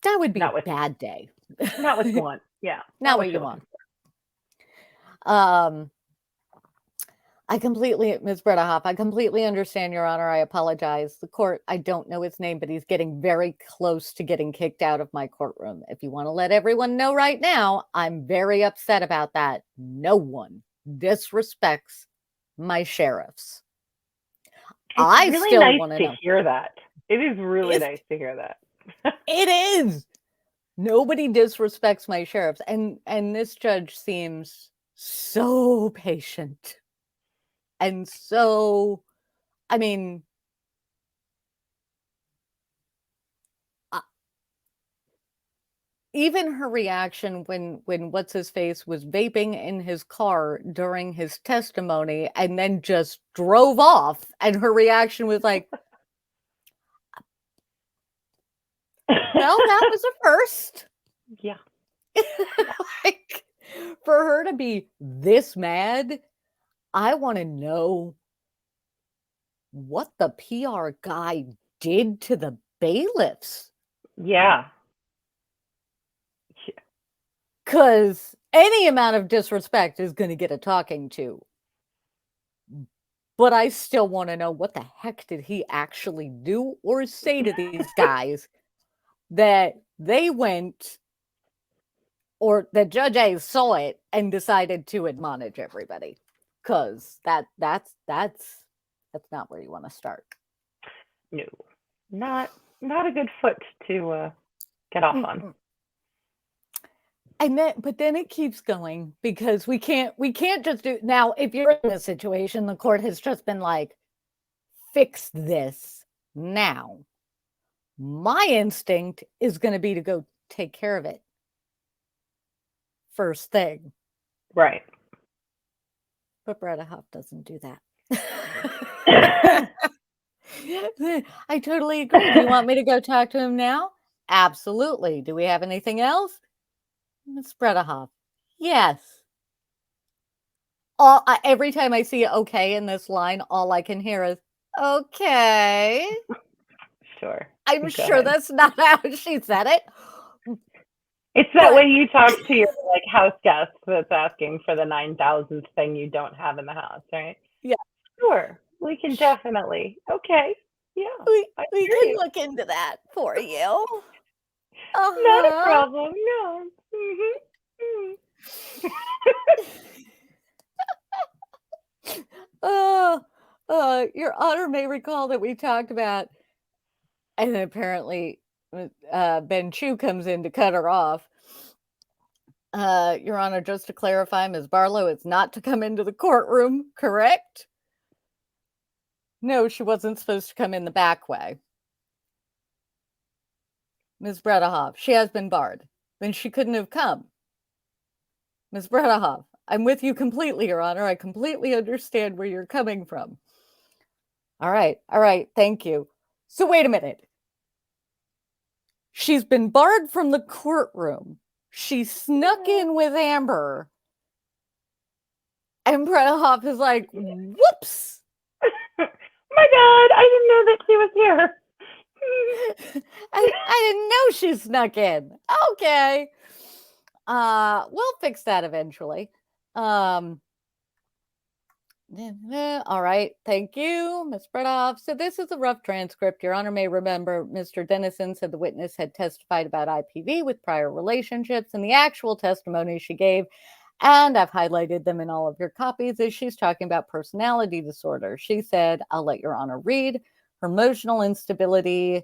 a bad day. Not what you want. Yeah. Not what you want. Ms. Bredehoff, I completely understand, Your Honor. I apologize. The court, I don't know his name, but he's getting very close to getting kicked out of my courtroom. If you want to let everyone know right now, I'm very upset about that. No one disrespects my sheriffs. It's really nice to hear that. It is really nice to hear that. It is. Nobody disrespects my sheriffs. And this judge seems so patient. And so, I mean, even her reaction when what's his face was vaping in his car during his testimony and then just drove off, and her reaction was like, well, that was a first. Yeah. Like, for her to be this mad, I want to know what the PR guy did to the bailiffs. Yeah. Because any amount of disrespect is going to get a talking to. But I still want to know, what the heck did he actually do or say to these guys that they went, or that Judge A saw it and decided to admonish everybody? Because that's not where you want to start. No, not a good foot to get off on. But then it keeps going, because we can't just do. Now, if you're in this situation, the court has just been like, fix this now. My instinct is going to be to go take care of it first thing. Right. But Bredehoff doesn't do that. I totally agree. Do you want me to go talk to him now? Absolutely. Do we have anything else? Ms. Bredehoff. Yes. Every time I see okay in this line, all I can hear is, okay. Sure. I'm sure that's not how she said it. It's that way you talk to your house guest that's asking for the 9,000th thing you don't have in the house, right? Yeah. Sure. We can definitely. Okay. Yeah. We can look into that for you. Not a problem. No. Your Honor may recall that we talked about, and then apparently Ben Chu comes in to cut her off. Your Honor, just to clarify, Ms. Barlow is not to come into the courtroom, correct? No, she wasn't supposed to come in the back way. Ms. Bredehoff, she has been barred. Then she couldn't have come. Ms. Bredehoff, I'm with you completely, Your Honor. I completely understand where you're coming from. All right, thank you. So wait a minute. She's been barred from the courtroom. She snuck in with Amber. And Bredehoff is like, whoops. My God, I didn't know that she was here. I didn't know she snuck in. Okay. We'll fix that eventually. All right. Thank you, Ms. Bredoff. So this is a rough transcript. Your Honor may remember Mr. Dennison said the witness had testified about IPV with prior relationships, and the actual testimony she gave, and I've highlighted them in all of your copies, is she's talking about personality disorder. She said, I'll let Your Honor read, her emotional instability.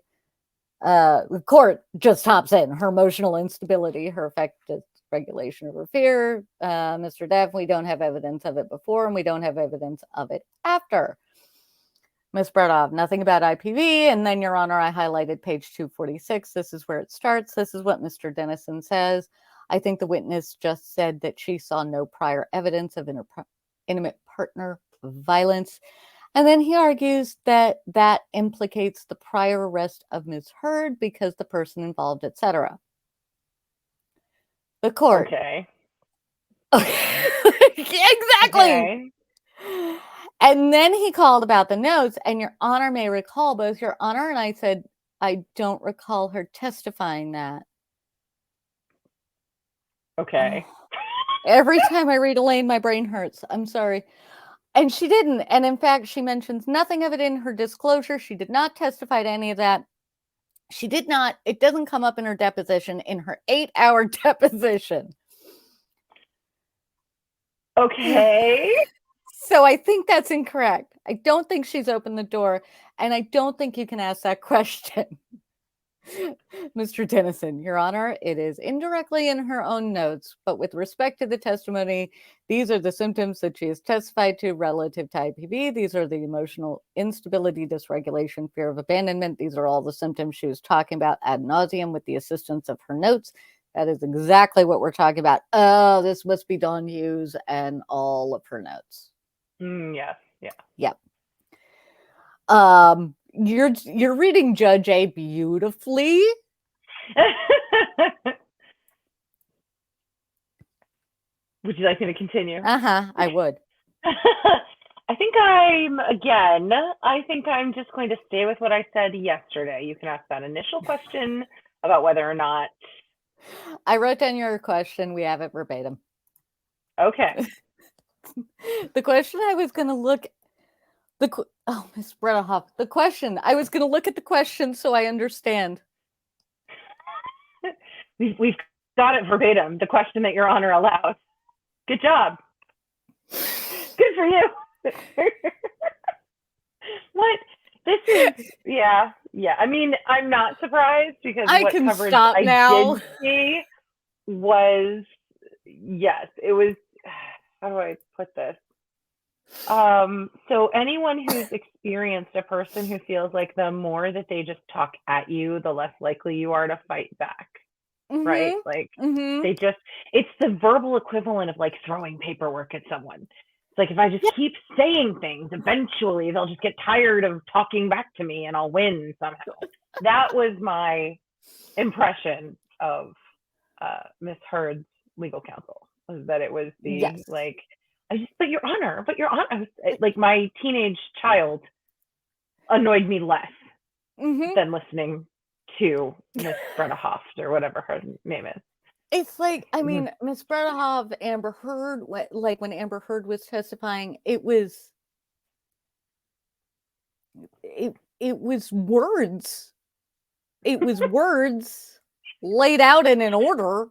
The court just hops in. Her emotional instability, her affected regulation of her fear. Mr. Depp, we don't have evidence of it before, and we don't have evidence of it after. Ms. Bredoff, nothing about IPV. And then, Your Honor, I highlighted page 246. This is where it starts. This is what Mr. Dennison says. I think the witness just said that she saw no prior evidence of intimate partner violence. And then he argues that that implicates the prior arrest of Ms. Heard because the person involved, etc. The court. Okay. Exactly. Okay. And then he called about the notes, and Your Honor may recall, both Your Honor and I said, I don't recall her testifying that. Okay. Every time I read Elaine, my brain hurts. I'm sorry. And she didn't. And in fact, she mentions nothing of it in her disclosure. She did not testify to any of that. She did not. It doesn't come up in her deposition, in her 8-hour deposition. Okay. So I think that's incorrect. I don't think she's opened the door, and I don't think you can ask that question. Mr. Dennison, Your Honor, it is indirectly in her own notes, but with respect to the testimony, these are the symptoms that she has testified to relative to IPV. These are the emotional instability, dysregulation, fear of abandonment. These are all the symptoms she was talking about ad nauseum with the assistance of her notes. That is exactly what we're talking about. Oh, this must be Dawn Hughes and all of her notes. Yes. Yeah. Yep. You're reading Judge A beautifully. Would you like me to continue? I would. I think I'm just going to stay with what I said yesterday. You can ask that initial question about whether or not. I wrote down your question. We have it verbatim. Okay. The question I was going to look Miss Bredehoff, the question. I was going to look at the question so I understand. We've got it verbatim, the question that Your Honor allows. Good job. Good for you. What? This is, yeah. I mean, I'm not surprised because what coverage I did see was, yes, it was, how do I put this? So anyone who's experienced a person who feels like the more that they just talk at you, the less likely you are to fight back. Right? Like they just, it's the verbal equivalent of like throwing paperwork at someone. It's like, if I just keep saying things, eventually they'll just get tired of talking back to me and I'll win somehow. That was my impression of Miss Heard's legal counsel, was that it was the like, but Your Honor, like my teenage child annoyed me less than listening to Miss Bredehoff or whatever her name is. It's like, I mean, Miss Bredehoff, Amber Heard, like when Amber Heard was testifying, it was words. It was words laid out in an order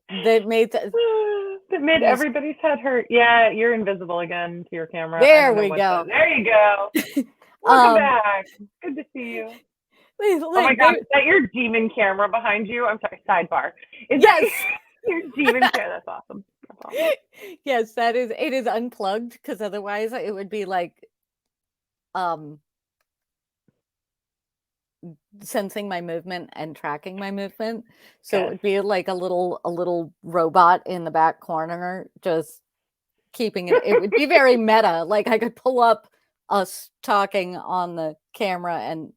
that made everybody's head hurt. Yeah, you're invisible again to your camera. There we go. There you go. Welcome back. Good to see you. Oh my God, is that your demon camera behind you? I'm sorry, sidebar. Yes. Your demon camera. That's awesome. Yes, it is unplugged because otherwise it would be like sensing my movement and tracking my movement. So it Yes. would be like a little robot in the back corner, just keeping it. It would be very meta. Like I could pull up us talking on the camera and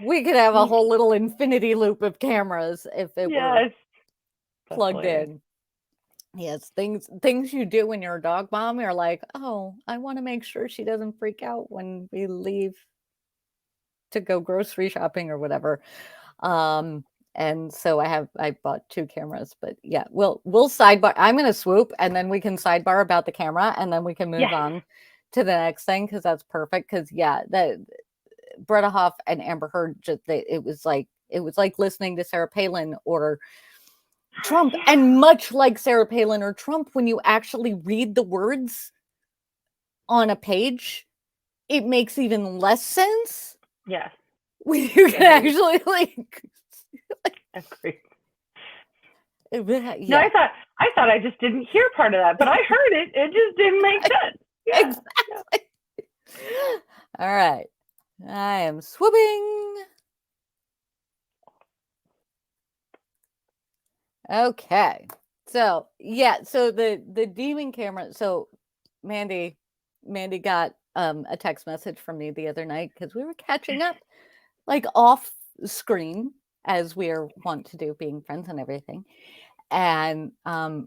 we could have a whole little infinity loop of cameras if it were Yes. plugged Definitely. in. Yes, things you do when you're a dog mom, you're like, oh, I want to make sure she doesn't freak out when we leave to go grocery shopping or whatever. And so I bought 2 cameras, but yeah, we'll sidebar. I'm gonna swoop and then we can sidebar about the camera and then we can move Yes. on to the next thing because that's perfect. Because yeah, the Bretta Hoff and Amber Heard it was like listening to Sarah Palin or Trump. Yeah. And much like Sarah Palin or Trump, when you actually read the words on a page, it makes even less sense. Yes. When you can actually like Agree. Yeah. No, I thought I just didn't hear part of that, but I heard it. It just didn't make sense. Yeah. Exactly. Yeah. All right. I am swooping. Okay. So yeah, so the demon camera. So Mandy got a text message from me the other night because we were catching up like off screen as we are wont to do, being friends and everything. And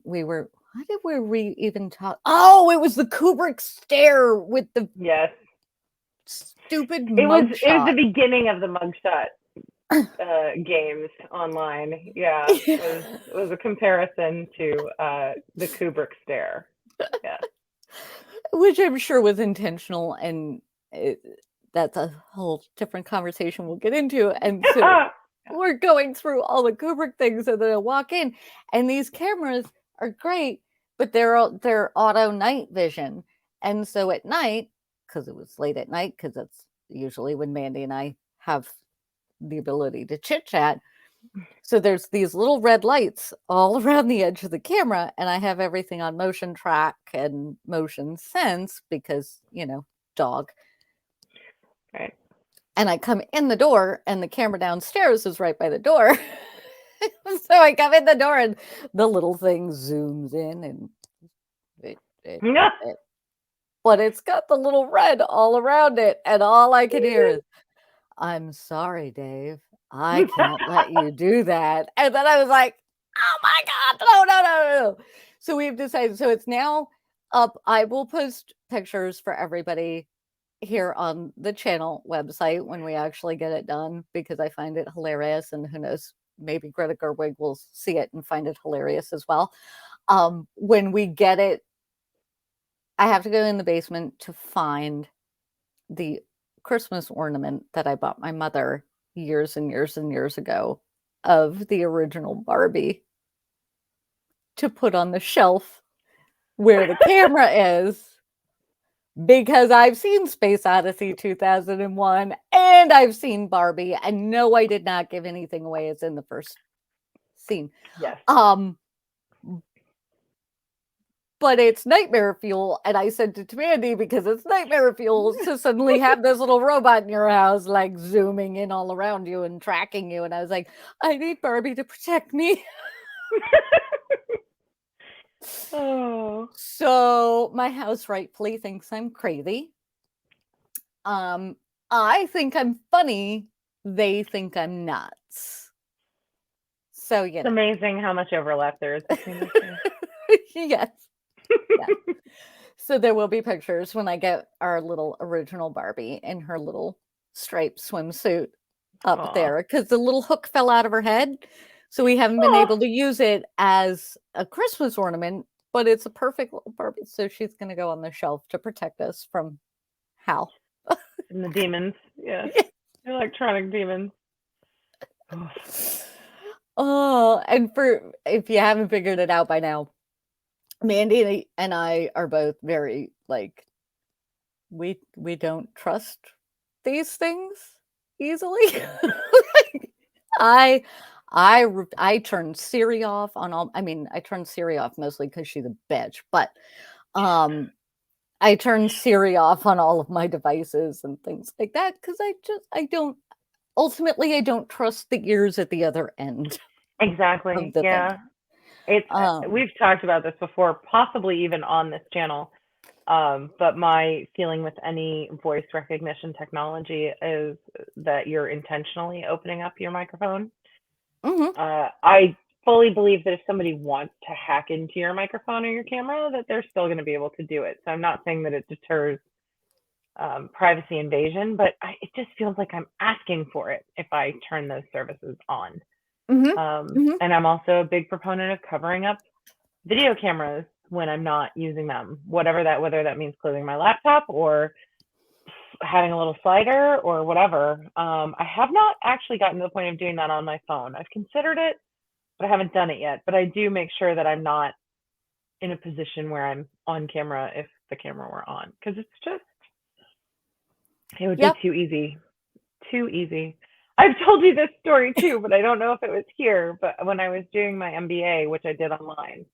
we were what did we even talk? Oh, it was the Kubrick stare with the Yes. stupid It was mugshot. the beginning of the mugshot games online. Yeah. It was a comparison to the Kubrick stare. Yeah. Which I'm sure was intentional, and that's a whole different conversation we'll get into. And so we're going through all the Kubrick things, and then I walk in, and these cameras are great, but they're auto night vision, and so at night, because it was late at night, because that's usually when Mandy and I have the ability to chit chat. So there's these little red lights all around the edge of the camera, and I have everything on motion track and motion sense because, dog. Right. And I come in the door, and the camera downstairs is right by the door. So I come in the door, and the little thing zooms in, and but it's got the little red all around it, and all I can hear is, "I'm sorry, Dave. I can't let you do that." And then I was like, "Oh my God, no. So we've decided, so it's now up. I will post pictures for everybody here on the channel website when we actually get it done because I find it hilarious. And who knows, maybe Greta Gerwig will see it and find it hilarious as well. When we get it, I have to go in the basement to find the Christmas ornament that I bought my mother years and years and years ago of the original Barbie to put on the shelf where the camera is, because I've seen Space Odyssey 2001 and I've seen Barbie, and no, I did not give anything away. It's in the first scene. Yes. But it's nightmare fuel, and I sent it to Mandy because it's nightmare fuel to suddenly have this little robot in your house, like zooming in all around you and tracking you. And I was like, I need Barbie to protect me. Oh. So my house rightfully thinks I'm crazy. I think I'm funny. They think I'm nuts. So, It's amazing how much overlap there is between the two. Yes. Yeah. So there will be pictures when I get our little original Barbie in her little striped swimsuit up there, because the little hook fell out of her head. So we haven't been able to use it as a Christmas ornament, but it's a perfect little Barbie. So she's going to go on the shelf to protect us from Hal. And the demons. Yeah. The electronic demons. Oh, and if you haven't figured it out by now, Mandy and I are both very like, we don't trust these things easily. I turn Siri off on all. I mean, I turn Siri off mostly because she's a bitch, but I turn Siri off on all of my devices and things like that because I don't ultimately I don't trust the ears at the other end of Exactly. the thing. Yeah. It's we've talked about this before, possibly even on this channel. But my feeling with any voice recognition technology is that you're intentionally opening up your microphone. Mm-hmm. I fully believe that if somebody wants to hack into your microphone or your camera, that they're still going to be able to do it. So I'm not saying that it deters privacy invasion, but it just feels like I'm asking for it if I turn those services on. Mm-hmm. Mm-hmm. And I'm also a big proponent of covering up video cameras when I'm not using them, whether that means closing my laptop or having a little slider or whatever. I have not actually gotten to the point of doing that on my phone. I've considered it, but I haven't done it yet. But I do make sure that I'm not in a position where I'm on camera if the camera were on, because it would be Yep. too easy. Too easy. I've told you this story too, but I don't know if it was here. But when I was doing my MBA, which I did online,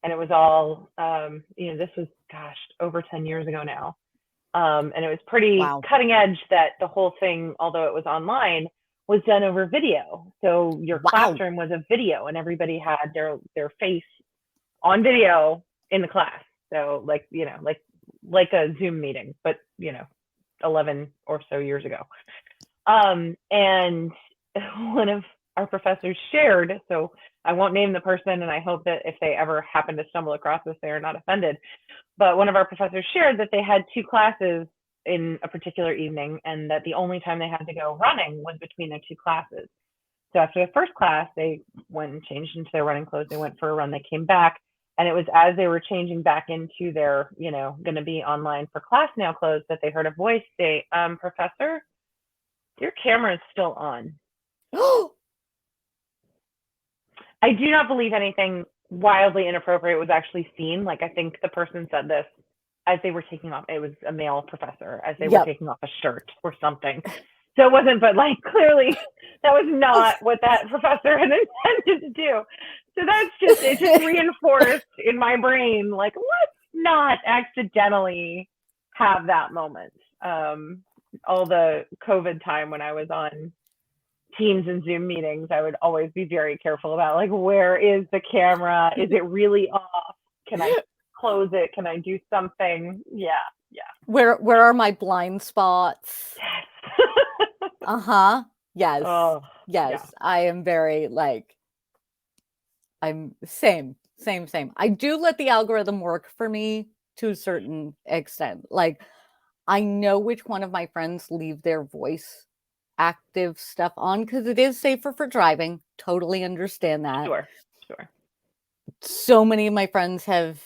and it was all, this was, gosh, over 10 years ago now. And it was pretty Wow. cutting edge that the whole thing, although it was online, was done over video. So your Wow. classroom was a video, and everybody had their face on video in the class. So like a Zoom meeting, but 11 or so years ago. And one of our professors shared, so I won't name the person, and I hope that if they ever happen to stumble across this, they are not offended. But one of our professors shared that they had 2 classes in a particular evening, and that the only time they had to go running was between their 2 classes. So after the first class, they went and changed into their running clothes. They went for a run. They came back, and it was as they were changing back into their, going to be online for class now clothes, that they heard a voice say, "Professor, your camera is still on." I do not believe anything wildly inappropriate was actually seen. Like, I think the person said this as they were taking off. It was a male professor, as they were taking off a shirt or something. So it wasn't, but like clearly that was not what that professor had intended to do. So it just reinforced in my brain, like, let's not accidentally have that moment. All the COVID time when I was on Teams and Zoom meetings, I would always be very careful about, like, where is the camera? Is it really off? Can I close it? Can I do something? Yeah. Where are my blind spots? Yes. Uh-huh. Yes. Oh, yes. yeah. I am very I'm same. I do let the algorithm work for me to a certain extent. Like, I know which one of my friends leave their voice active stuff on because it is safer for driving. Totally understand that. Sure. So many of my friends have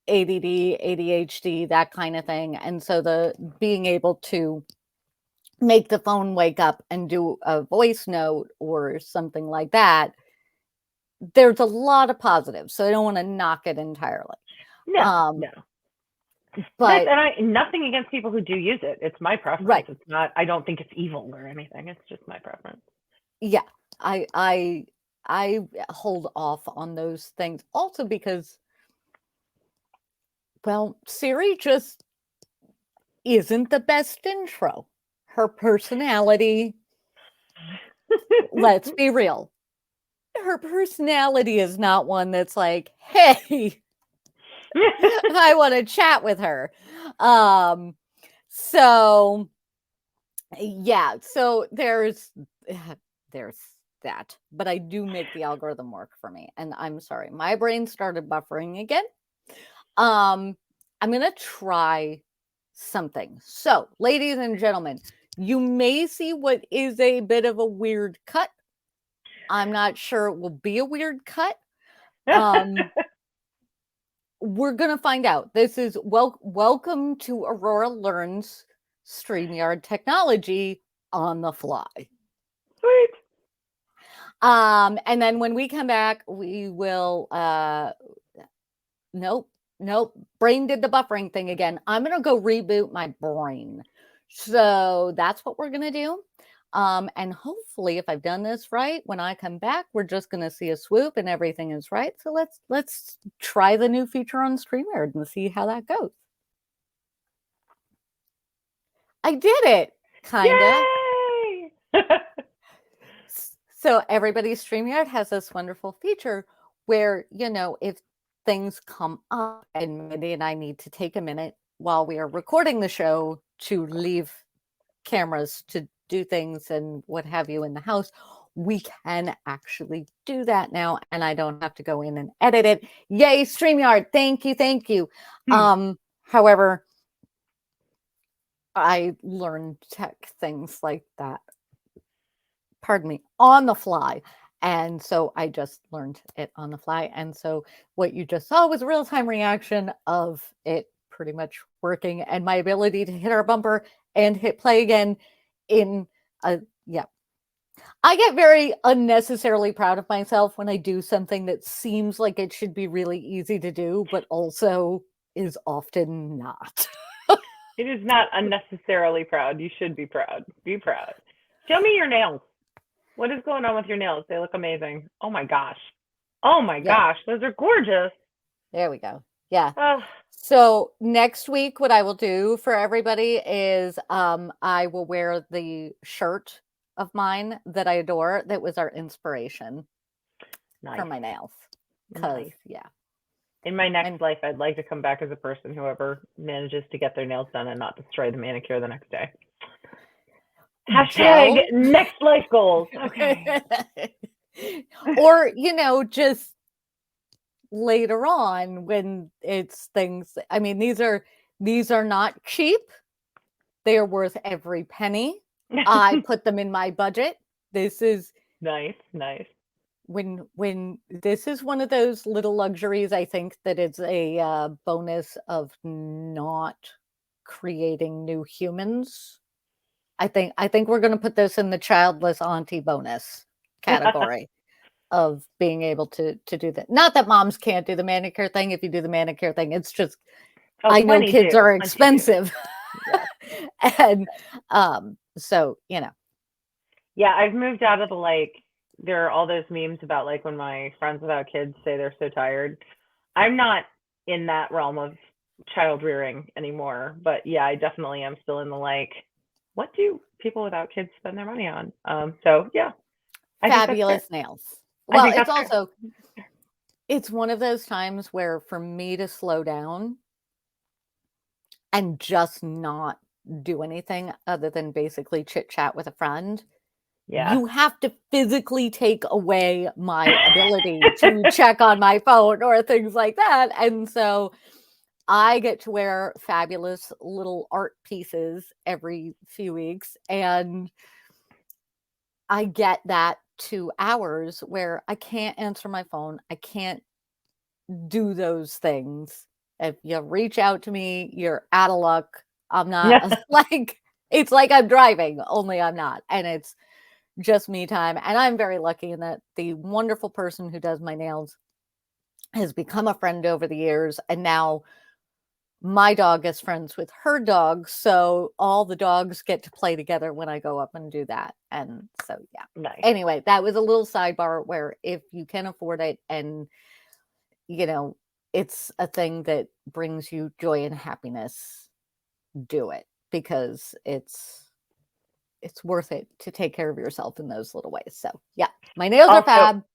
ADD, ADHD, that kind of thing. And so the being able to make the phone wake up and do a voice note or something like that, there's a lot of positives. So I don't want to knock it entirely. No. But nothing against people who do use it. It's my preference. Right. It's not, I don't think it's evil or anything. It's just my preference. Yeah. I hold off on those things also because, well, Siri just isn't the best intro. Her personality, let's be real. Her personality is not one that's like, hey, I want to chat with her. So yeah, so there's that, but I do make the algorithm work for me. And I'm sorry, my brain started buffering again. I'm gonna try something. So, ladies and gentlemen, you may see what is a bit of a weird cut. I'm not sure it will be a weird cut. We're gonna find out. This is welcome to Aurora Learns StreamYard technology on the fly. Sweet. And then when we come back, we will nope. Brain did the buffering thing again. I'm gonna go reboot my brain. So that's what we're gonna do. And hopefully, if I've done this right, when I come back, we're just gonna see a swoop and everything is right. So let's try the new feature on StreamYard and see how that goes. I did it, kinda. Yay! So everybody, StreamYard has this wonderful feature where, if things come up and Mandy and I need to take a minute while we are recording the show to leave cameras to do things and what have you in the house, we can actually do that now, and I don't have to go in and edit it. Yay, StreamYard. Thank you. Thank you. However, I learned tech things like that, pardon me, on the fly. And so I just learned it on the fly. And so what you just saw was a real-time reaction of it pretty much working and my ability to hit our bumper and hit play again in yeah. I get very unnecessarily proud of myself when I do something that seems like it should be really easy to do, but also is often not. It is not unnecessarily proud. You should be proud. Be proud. Show me your nails. What is going on with your nails? They look amazing. Oh my gosh. Oh my gosh. Those are gorgeous. There we go. Yeah. So next week, what I will do for everybody is I will wear the shirt of mine that I adore. That was our inspiration for my nails. Because, yeah. In my next life, I'd like to come back as a person whoever manages to get their nails done and not destroy the manicure the next day. Hashtag next life goals. Okay. Or, just later on when it's things, I mean, these are not cheap. They are worth every penny. I put them in my budget. This is nice. When this is one of those little luxuries, I think that it's a bonus of not creating new humans. I think we're going to put this in the childless auntie bonus category of being able to do that. Not that moms can't do the manicure thing. If you do the manicure thing, it's just I know kids are expensive, and so Yeah, I've moved out of the there are all those memes about when my friends without kids say they're so tired. I'm not in that realm of child rearing anymore, but yeah, I definitely am still in the what do people without kids spend their money on? So yeah. Fabulous nails. Well, it's also it's one of those times where for me to slow down and just not do anything other than basically chit chat with a friend. Yeah. You have to physically take away my ability to check on my phone or things like that. And so I get to wear fabulous little art pieces every few weeks. And I get that 2 hours where I can't answer my phone. I can't do those things. If you reach out to me, you're out of luck. I'm not it's like I'm driving, only I'm not. And it's just me time. And I'm very lucky in that the wonderful person who does my nails has become a friend over the years. And now my dog is friends with her dog. So all the dogs get to play together when I go up and do that. And so, yeah. Nice. Anyway, that was a little sidebar where if you can afford it and, it's a thing that brings you joy and happiness, do it because it's worth it to take care of yourself in those little ways. So yeah, my nails are fab.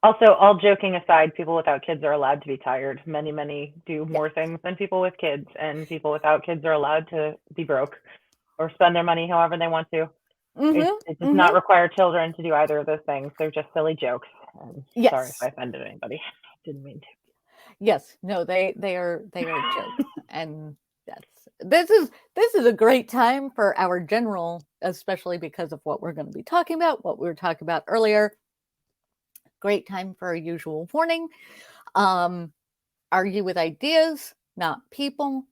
Also, all joking aside, people without kids are allowed to be tired. Many do more things than people with kids, and people without kids are allowed to be broke or spend their money however they want to. It does not require children to do either of those things. They're just silly jokes. Sorry if I offended anybody. Didn't mean to. Yes, no, they are jokes, and this is a great time for our general, especially because of what we're going to be talking about, what we were talking about earlier. Great time for a usual warning. Argue with ideas, not people.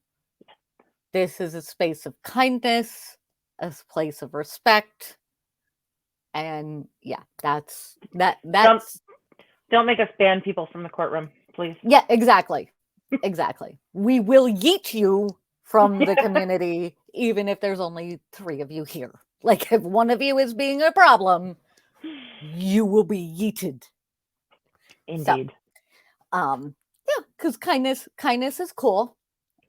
This is a space of kindness, a place of respect, and yeah, that's. Don't make us ban people from the courtroom, please. Yeah, exactly. We will yeet you from the community, even if there's only 3 of you here. Like if one of you is being a problem, you will be yeeted. Indeed. So, yeah, because kindness is cool,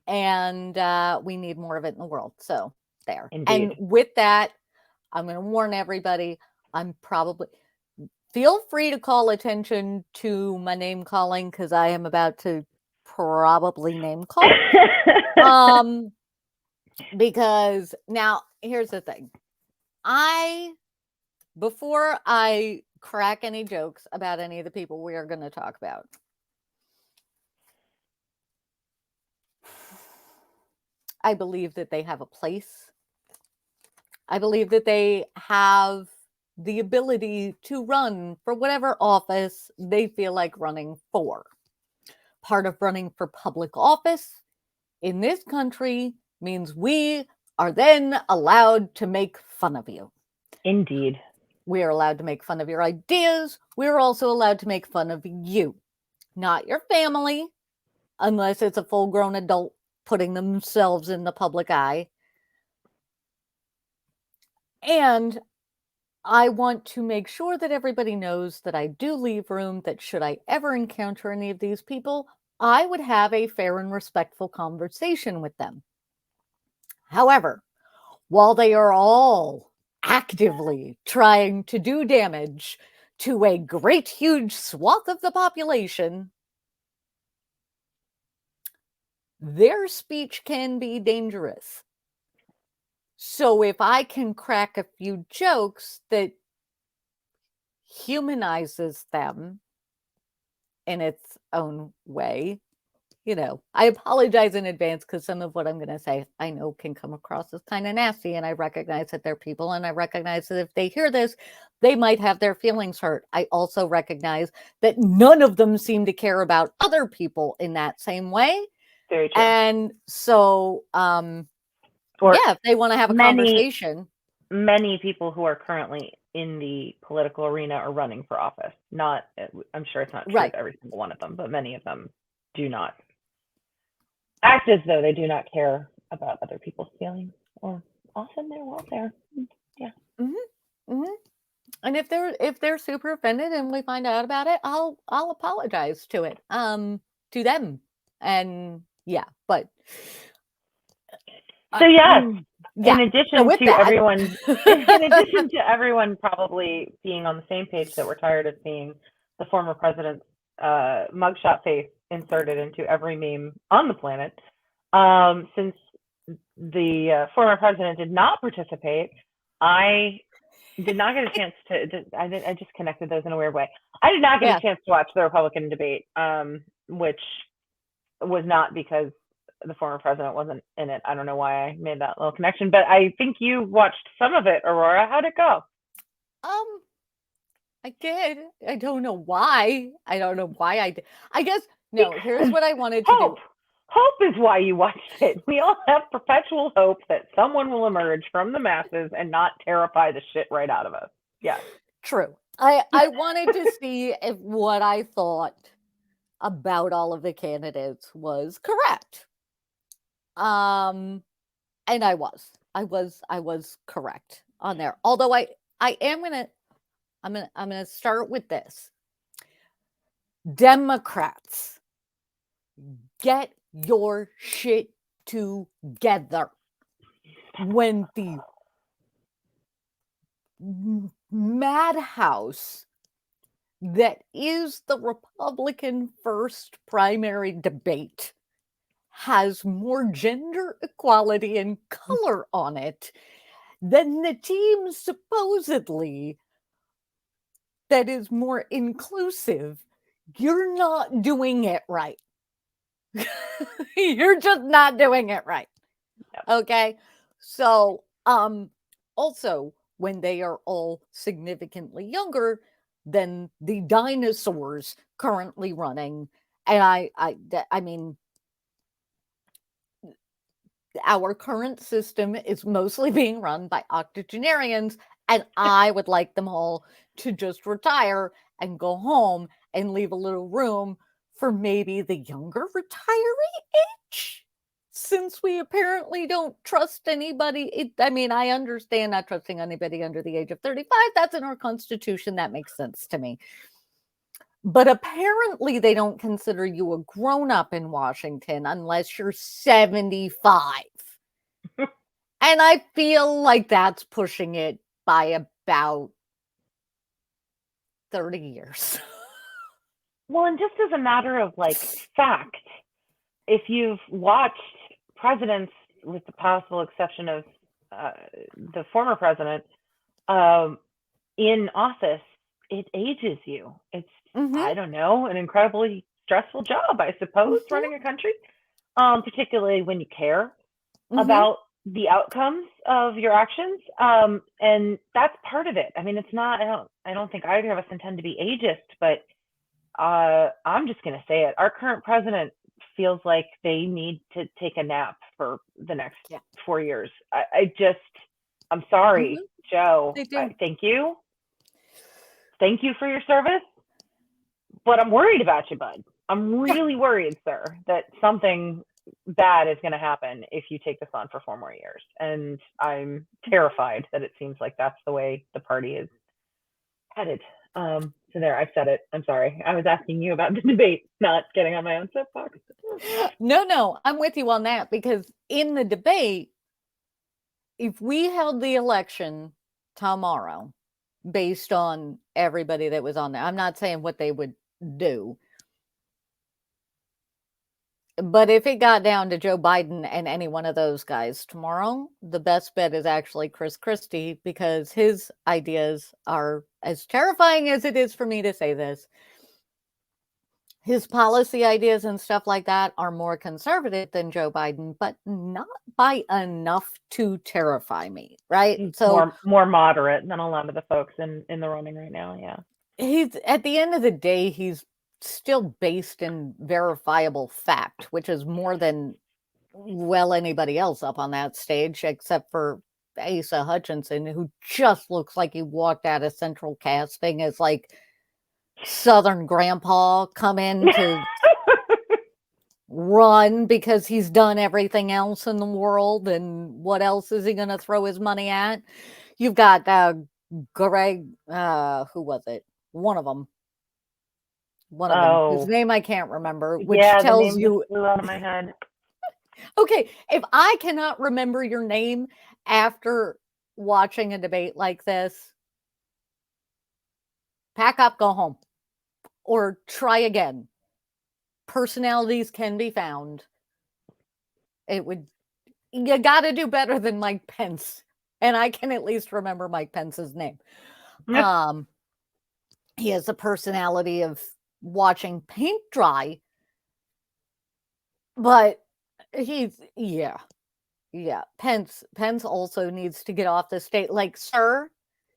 and we need more of it in the world. So there. Indeed. And with that, I'm going to warn everybody, feel free to call attention to my name calling, because I am about to probably name call. Because now here's the thing. Before I crack any jokes about any of the people we are going to talk about, I believe that they have a place. I believe that they have the ability to run for whatever office they feel like running for. Part of running for public office in this country means we are then allowed to make fun of you. Indeed. We are allowed to make fun of your ideas. We're also allowed to make fun of you, not your family, unless it's a full-grown adult putting themselves in the public eye. And I want to make sure that everybody knows that I do leave room, that should I ever encounter any of these people, I would have a fair and respectful conversation with them. However, while they are all actively trying to do damage to a great huge swath of the population, their speech can be dangerous. So if I can crack a few jokes that humanizes them in its own way, I apologize in advance, because some of what I'm going to say I know can come across as kind of nasty, and I recognize that they're people, and I recognize that if they hear this, they might have their feelings hurt. I also recognize that none of them seem to care about other people in that same way. Very true. And so, if they want to have a conversation. Many people who are currently in the political arena are running for office. I'm sure it's not true of every single one of them, but many of them do not act as though they do not care about other people's feelings or often their welfare. Yeah. Mm-hmm. Mm-hmm. And if they're super offended and we find out about it, I'll apologize to them. And but so in addition to everyone probably being on the same page that we're tired of seeing the former president's mugshot face inserted into every meme on the planet, since the former president did not participate, I did not get a chance to. I just connected those in a weird way. I did not get a chance to watch the Republican debate, which was not because the former president wasn't in it. I don't know why I made that little connection, but I think you watched some of it, Aurora. How'd it go? I did. I don't know why. I did. I guess, no, here's what I wanted to do. Hope is why you watched it. We all have perpetual hope that someone will emerge from the masses and not terrify the shit right out of us. Yeah. True. I wanted to see if what I thought about all of the candidates was correct. And I was correct on there. Although I'm gonna start with this. Democrats, get your shit together. When the madhouse that is the Republican first primary debate has more gender equality and color on it than the team supposedly that is more inclusive, you're not doing it right. You're just not doing it right. Okay? So, also, when they are all significantly younger than the dinosaurs currently running, and I mean, our current system is mostly being run by octogenarians, and I would like them all to just retire and go home and leave a little room for maybe the younger retiree age, since we apparently don't trust anybody. I understand not trusting anybody under the age of 35. That's in our Constitution. That makes sense to me. But apparently they don't consider you a grown-up in Washington unless you're 75. And I feel like that's pushing it by about 30 years. Well, and just as a matter of like fact, if you've watched presidents, with the possible exception of the former president, in office, it ages you. It's, I don't know, an incredibly stressful job, I suppose, running a country, particularly when you care about the outcomes of your actions. And that's part of it. I mean, it's not, I don't think either of us intend to be ageist, but I'm just going to say it. Our current president feels like they need to take a nap for the next 4 years. I'm sorry, Joe. Thank you. Thank you for your service. But I'm worried about you, bud. I'm really worried, sir, that something bad is going to happen if you take this on for 4 more years. And I'm terrified that it seems like that's the way the party is headed. So there, I've said it. I'm sorry. I was asking you about the debate, not getting on my own soapbox. No, I'm with you on that, because in the debate, if we held the election tomorrow based on everybody that was on there, I'm not saying what they would do, but if it got down to Joe Biden and any one of those guys tomorrow, the best bet is actually Chris Christie, because his ideas are, as terrifying as it is for me to say this, his policy ideas and stuff like that are more conservative than Joe Biden, but not by enough to terrify me, right? So more moderate than a lot of the folks in the running right now. Yeah. He's, at the end of the day, he's still based in verifiable fact, which is more than, well, anybody else up on that stage, except for Asa Hutchinson, who just looks like he walked out of Central Casting as like Southern grandpa come in to run because he's done everything else in the world, and what else is he going to throw his money at? You've got Greg, who was it? One of them. His name I can't remember, which tells you flew out of my head. Okay, if I cannot remember your name after watching a debate like this, pack up, go home, or try again. Personalities can be found. You got to do better than Mike Pence, and I can at least remember Mike Pence's name. Yep. He has the personality of watching paint dry, but he's Pence also needs to get off the stage. Like, sir,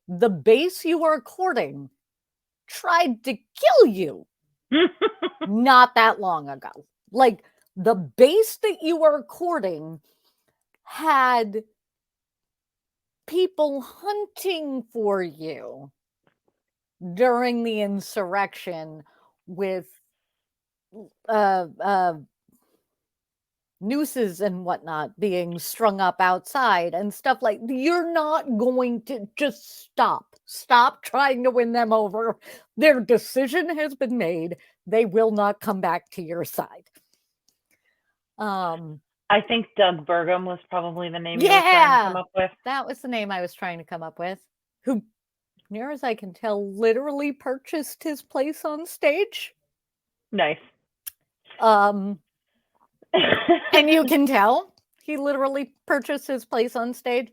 the base you are courting tried to kill you not that long ago. Like, the base that you are courting had people hunting for you during the insurrection with nooses and whatnot being strung up outside and stuff. Like, you're not going to just stop trying to win them over. Their decision has been made. They will not come back to your side. I think Doug Burgum was probably the name you were trying to come up with. That was the name I was trying to come up with. Who, near as I can tell, literally purchased his place on stage. Nice. And you can tell he literally purchased his place on stage.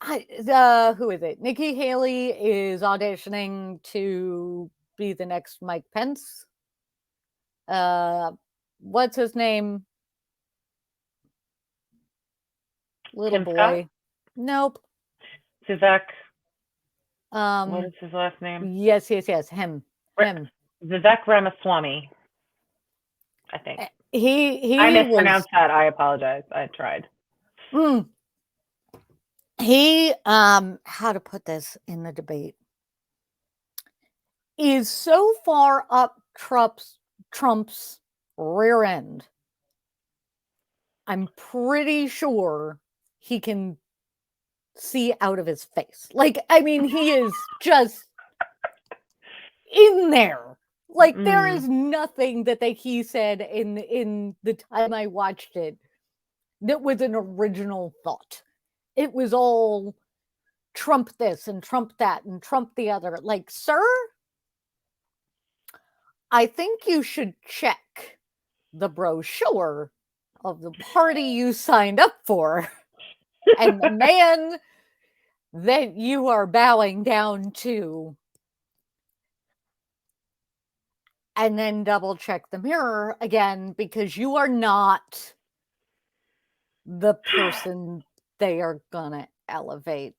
Who is it? Nikki Haley is auditioning to be the next Mike Pence. What's his name? Little Tim boy. Scott? Nope. Vivek. What is his last name? Yes. Him. Vivek Ramaswamy, I think. I mispronounced that. I apologize. I tried. He, how to put this in the debate, is so far up Trump's rear end. I'm pretty sure he can see out of his face. Like, I mean, he is just in there. Like, there is nothing that he said in the time I watched it that was an original thought. it was all Trump this and Trump that and Trump the other. Like, sir, I think you should check the brochure of the party you signed up for and the man that you are bowing down to, and then double check the mirror again, because you are not the person they are gonna elevate.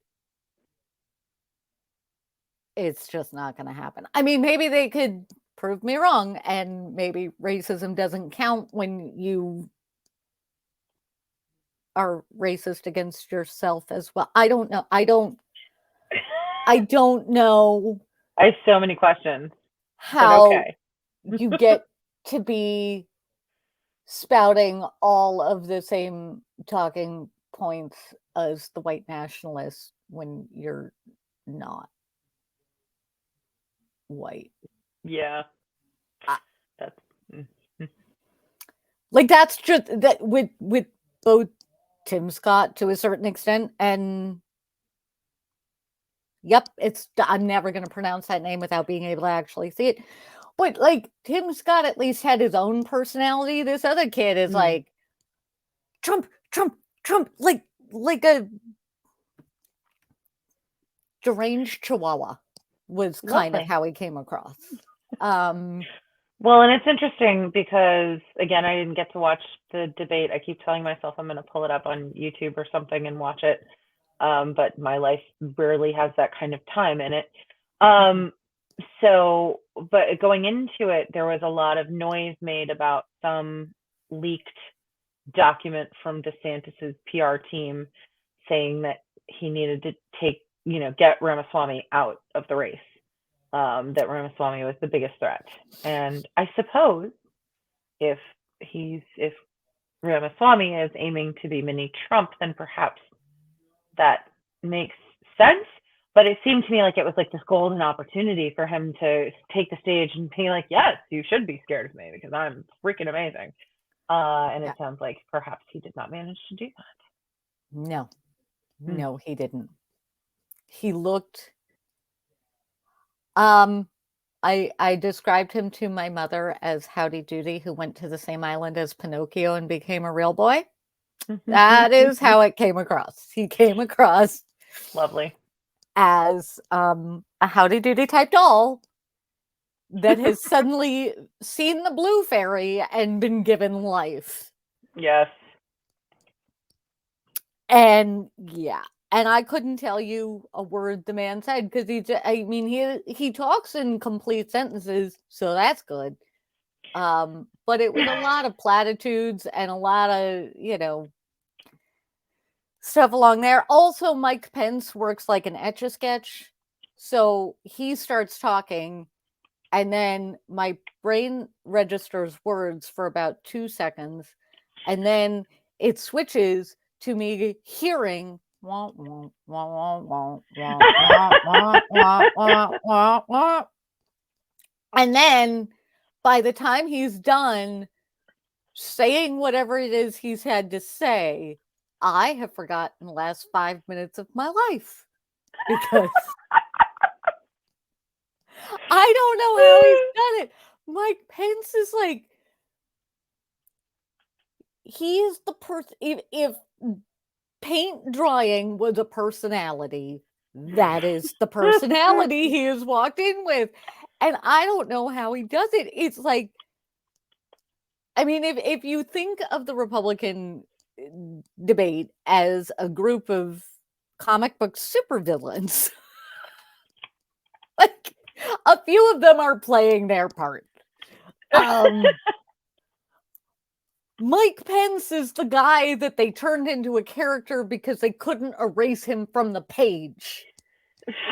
It's just not gonna happen. I mean, maybe they could prove me wrong, and maybe racism doesn't count when you are racist against yourself as well. I don't know. I don't know I have so many questions. how Okay. you get to be spouting all of the same talking points as the white nationalists when you're not white. Yeah. That's like, that's just that with both Tim Scott to a certain extent, and yep, I'm never going to pronounce that name without being able to actually see it. But like, Tim Scott at least had his own personality. This other kid is like Trump, Trump, Trump, like a deranged chihuahua was kind of how he came across. Well, and it's interesting because, again, I didn't get to watch the debate. I keep telling myself I'm going to pull it up on YouTube or something and watch it. But my life rarely has that kind of time in it. So, but going into it, there was a lot of noise made about some leaked document from DeSantis's PR team saying that he needed to get Ramaswamy out of the race. That Ramaswamy was the biggest threat. And I suppose if Ramaswamy is aiming to be mini Trump, then perhaps that makes sense. But it seemed to me like it was like this golden opportunity for him to take the stage and be like, yes, you should be scared of me because I'm freaking amazing. And it sounds like perhaps he did not manage to do that. No, he didn't. He looked, I described him to my mother as Howdy Doody, who went to the same island as Pinocchio and became a real boy. That is how it came across. He came across lovely as a Howdy Doody type doll that has suddenly seen the blue fairy and been given life. Yes. And yeah, and I couldn't tell you a word the man said because he talks in complete sentences, so that's good. But it was a lot of platitudes and a lot of, stuff along there. Also, Mike Pence works like an Etch-a-Sketch. So he starts talking, and then my brain registers words for about 2 seconds, and then it switches to me hearing and then by the time he's done saying whatever it is he's had to say, I have forgotten the last 5 minutes of my life because I don't know how he's done it. Mike Pence is like, he is the person, if paint drying was a personality, that is the personality he has walked in with. And I don't know how he does it. It's like, I mean, if you think of the Republican debate as a group of comic book supervillains, like a few of them are playing their part. Mike Pence is the guy that they turned into a character because they couldn't erase him from the page.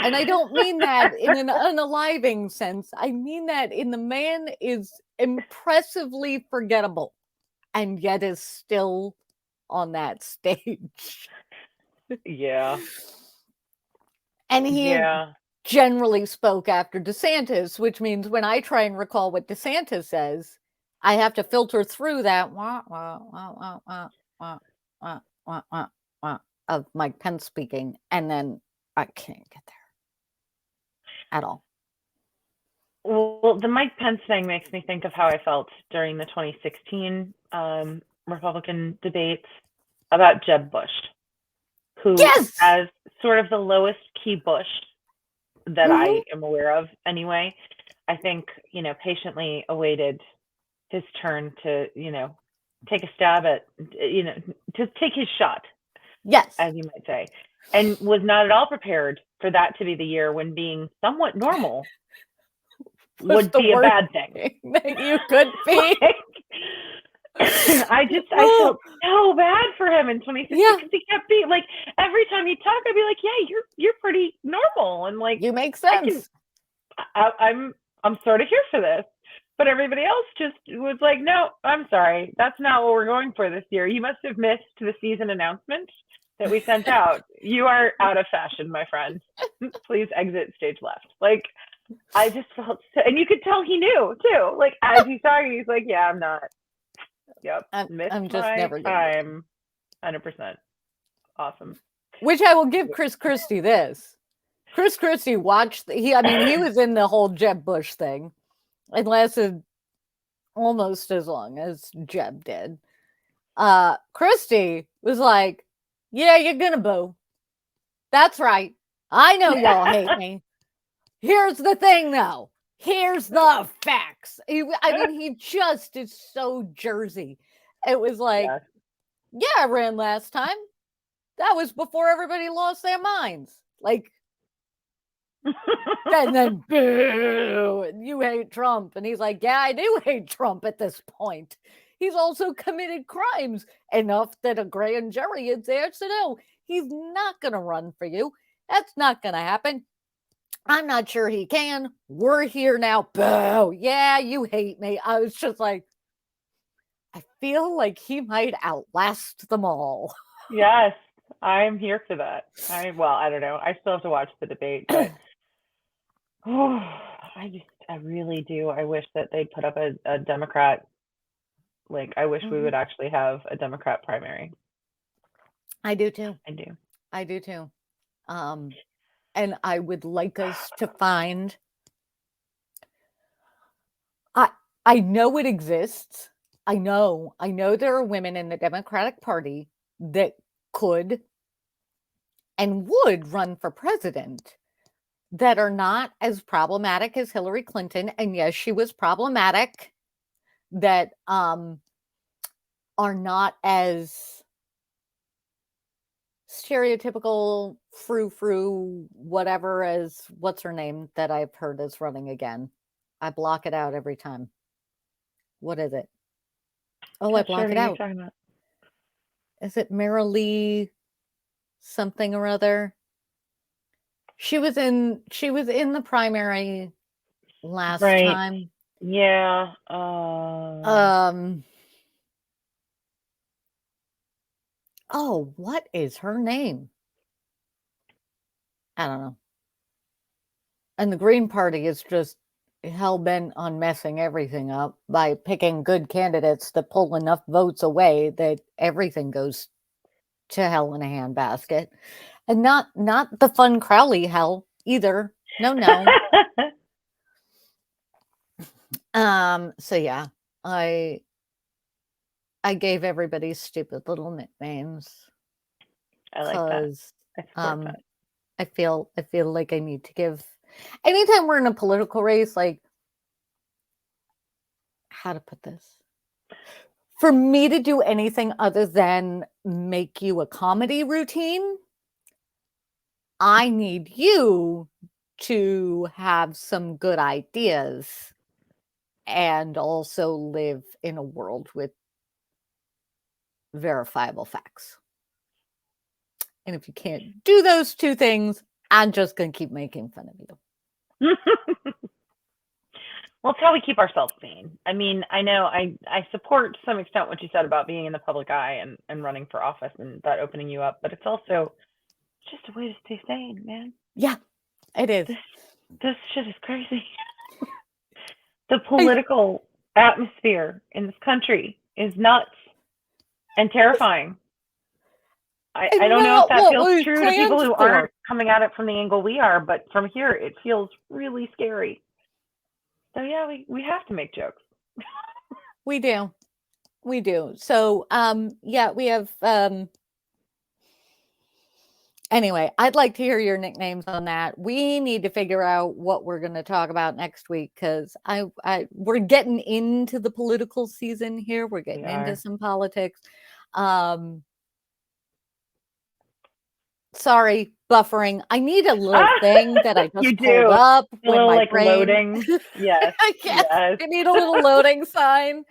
And I don't mean that in an unaliving sense. I mean that in the man is impressively forgettable and yet is still on that stage. Yeah. And he generally spoke after DeSantis, which means when I try and recall what DeSantis says, I have to filter through that of Mike Pence speaking, and then I can't get there at all. Well, the Mike Pence thing makes me think of how I felt during the 2016 Republican debates about Jeb Bush, who Yes! as sort of the lowest key Bush that Mhm. I am aware of anyway, I think, patiently awaited his turn to, take a stab at, to take his shot, Yes. as you might say, and was not at all prepared for that to be the year when being somewhat normal would be a bad thing that you could be. I felt so bad for him in 2016 because he kept being like, every time he talked, I'd be like, yeah, you're pretty normal, and like, you make sense. I'm sort of here for this, but everybody else just was like, no, I'm sorry, that's not what we're going for this year. You must have missed the season announcement that we sent out. You are out of fashion, my friend. Please exit stage left. Like, I just felt so, and you could tell he knew too. Like, as he saw you, he's like, yeah, I'm not. Yep. I'm just never time. 100%. Awesome. Which I will give Chris Christie this. Chris Christie watched, he was in the whole Jeb Bush thing. It lasted almost as long as Jeb did. Christie was like, yeah, you're gonna boo. That's right. I know y'all hate me. Here's the thing, though. Here's the facts. He just is so Jersey. It was like, yeah, I ran last time. That was before everybody lost their minds. Like, and then, boo, you hate Trump. And he's like, yeah, I do hate Trump at this point. He's also committed crimes enough that a grand jury is there to know he's not going to run for you. That's not going to happen. I'm not sure he can. We're here now. Boo. Yeah, you hate me. I was just like, I feel like he might outlast them all. Yes, I'm here for that. I don't know. I still have to watch the debate, but I really do. I wish that they'd put up a Democrat. Like, I wish we would actually have a Democrat primary. I do too. I do too. And I would like us to find, I know it exists. I know there are women in the Democratic Party that could and would run for president that are not as problematic as Hillary Clinton. And yes, she was problematic, that are not as stereotypical frou-frou whatever as what's her name that I've heard is running again. I block it out every time. What is it? Oh, I block it out. Is it Marilee something or other? She was in the primary last time. Yeah. Oh, what is her name? I don't know. And the Green Party is just hell-bent on messing everything up by picking good candidates that pull enough votes away that everything goes to hell in a handbasket. And not the fun Crowley hell either. No. So yeah, I gave everybody stupid little nicknames. I like that. I support that. I feel like I need to give, anytime we're in a political race, like, how to put this? For me to do anything other than make you a comedy routine, I need you to have some good ideas and also live in a world with verifiable facts. And if you can't do those two things, I'm just going to keep making fun of you. Well, it's how we keep ourselves sane. I mean, I know I support to some extent what you said about being in the public eye and running for office and that opening you up, but it's also just a way to stay sane, man. Yeah, it is. This shit is crazy. The political atmosphere in this country is nuts and terrifying. I don't know if that feels we true to people who aren't for. coming at it from the angle we are, but from here it feels really scary. So yeah, we have to make jokes. We do. We do. So yeah, we have anyway, I'd like to hear your nicknames on that. We need to figure out what we're going to talk about next week because we're getting into the political season here. We're getting into some politics. Sorry, buffering. I need a little thing that I just pulled up when my like brain loading. Yes. yes, I need a little loading sign.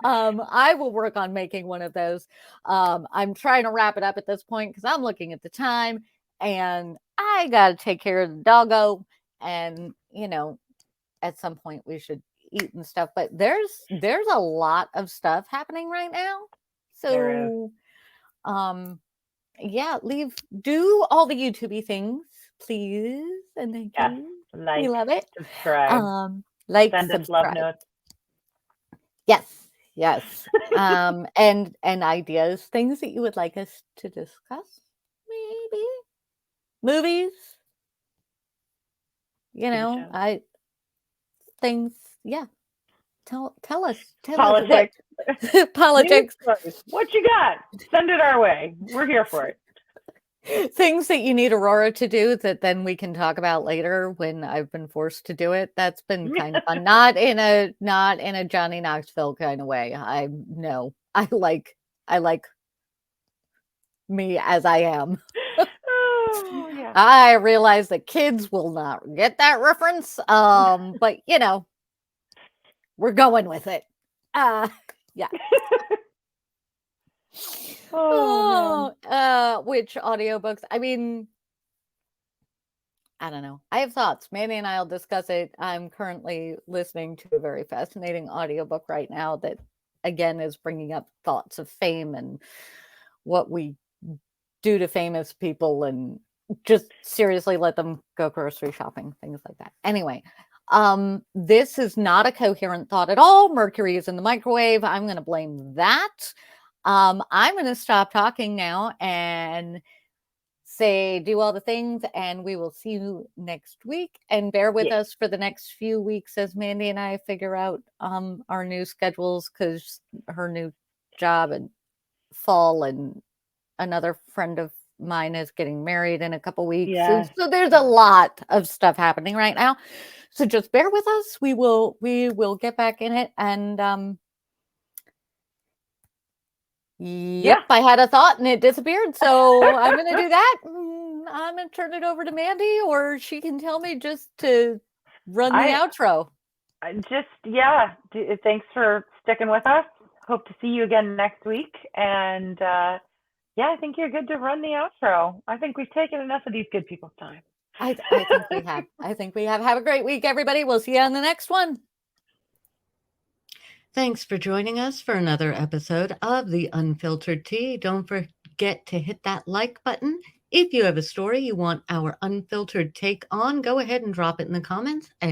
I will work on making one of those. I'm trying to wrap it up at this point because I'm looking at the time and I got to take care of the doggo. And, you know, at some point we should eat and stuff. But there's a lot of stuff happening right now. So, yeah, do all the YouTube things, please. And thank you. Like, we love it. Subscribe. Like, send us love notes. Yes. And ideas, things that you would like us to discuss, maybe movies. You know, things. Yeah. Tell us. Politics. Politics. What you got? Send it our way. We're here for it. Things that you need Aurora to do that then we can talk about later when I've been forced to do it. That's been kind of fun. Not in a Johnny Knoxville kind of way. I like me as I am. Oh, yeah. I realize that kids will not get that reference. But you know, we're going with it. Yeah. Which audiobooks? I mean, I don't know. I have thoughts. Mandy and I'll discuss it. I'm currently listening to a very fascinating audiobook right now that, again, is bringing up thoughts of fame and what we do to famous people and just seriously let them go grocery shopping, things like that. Anyway, this is not a coherent thought at all. Mercury is in the microwave. I'm going to blame that. I'm going to stop talking now and say do all the things, and we will see you next week. And bear with us for the next few weeks as Mandy and I figure out our new schedules because her new job and fall, and another friend of mine is getting married in a couple weeks. Yes. So there's a lot of stuff happening right now. So just bear with us. We will get back in it. And yep, I had a thought and it disappeared. So I'm going to do that. I'm going to turn it over to Mandy, or she can tell me just to run the outro. Thanks for sticking with us. Hope to see you again next week. And I think you're good to run the outro. I think we've taken enough of these good people's time. I think we have. Have a great week, everybody. We'll see you on the next one. Thanks for joining us for another episode of The Unfiltered Tea. Don't forget to hit that like button. If you have a story you want our unfiltered take on, go ahead and drop it in the comments.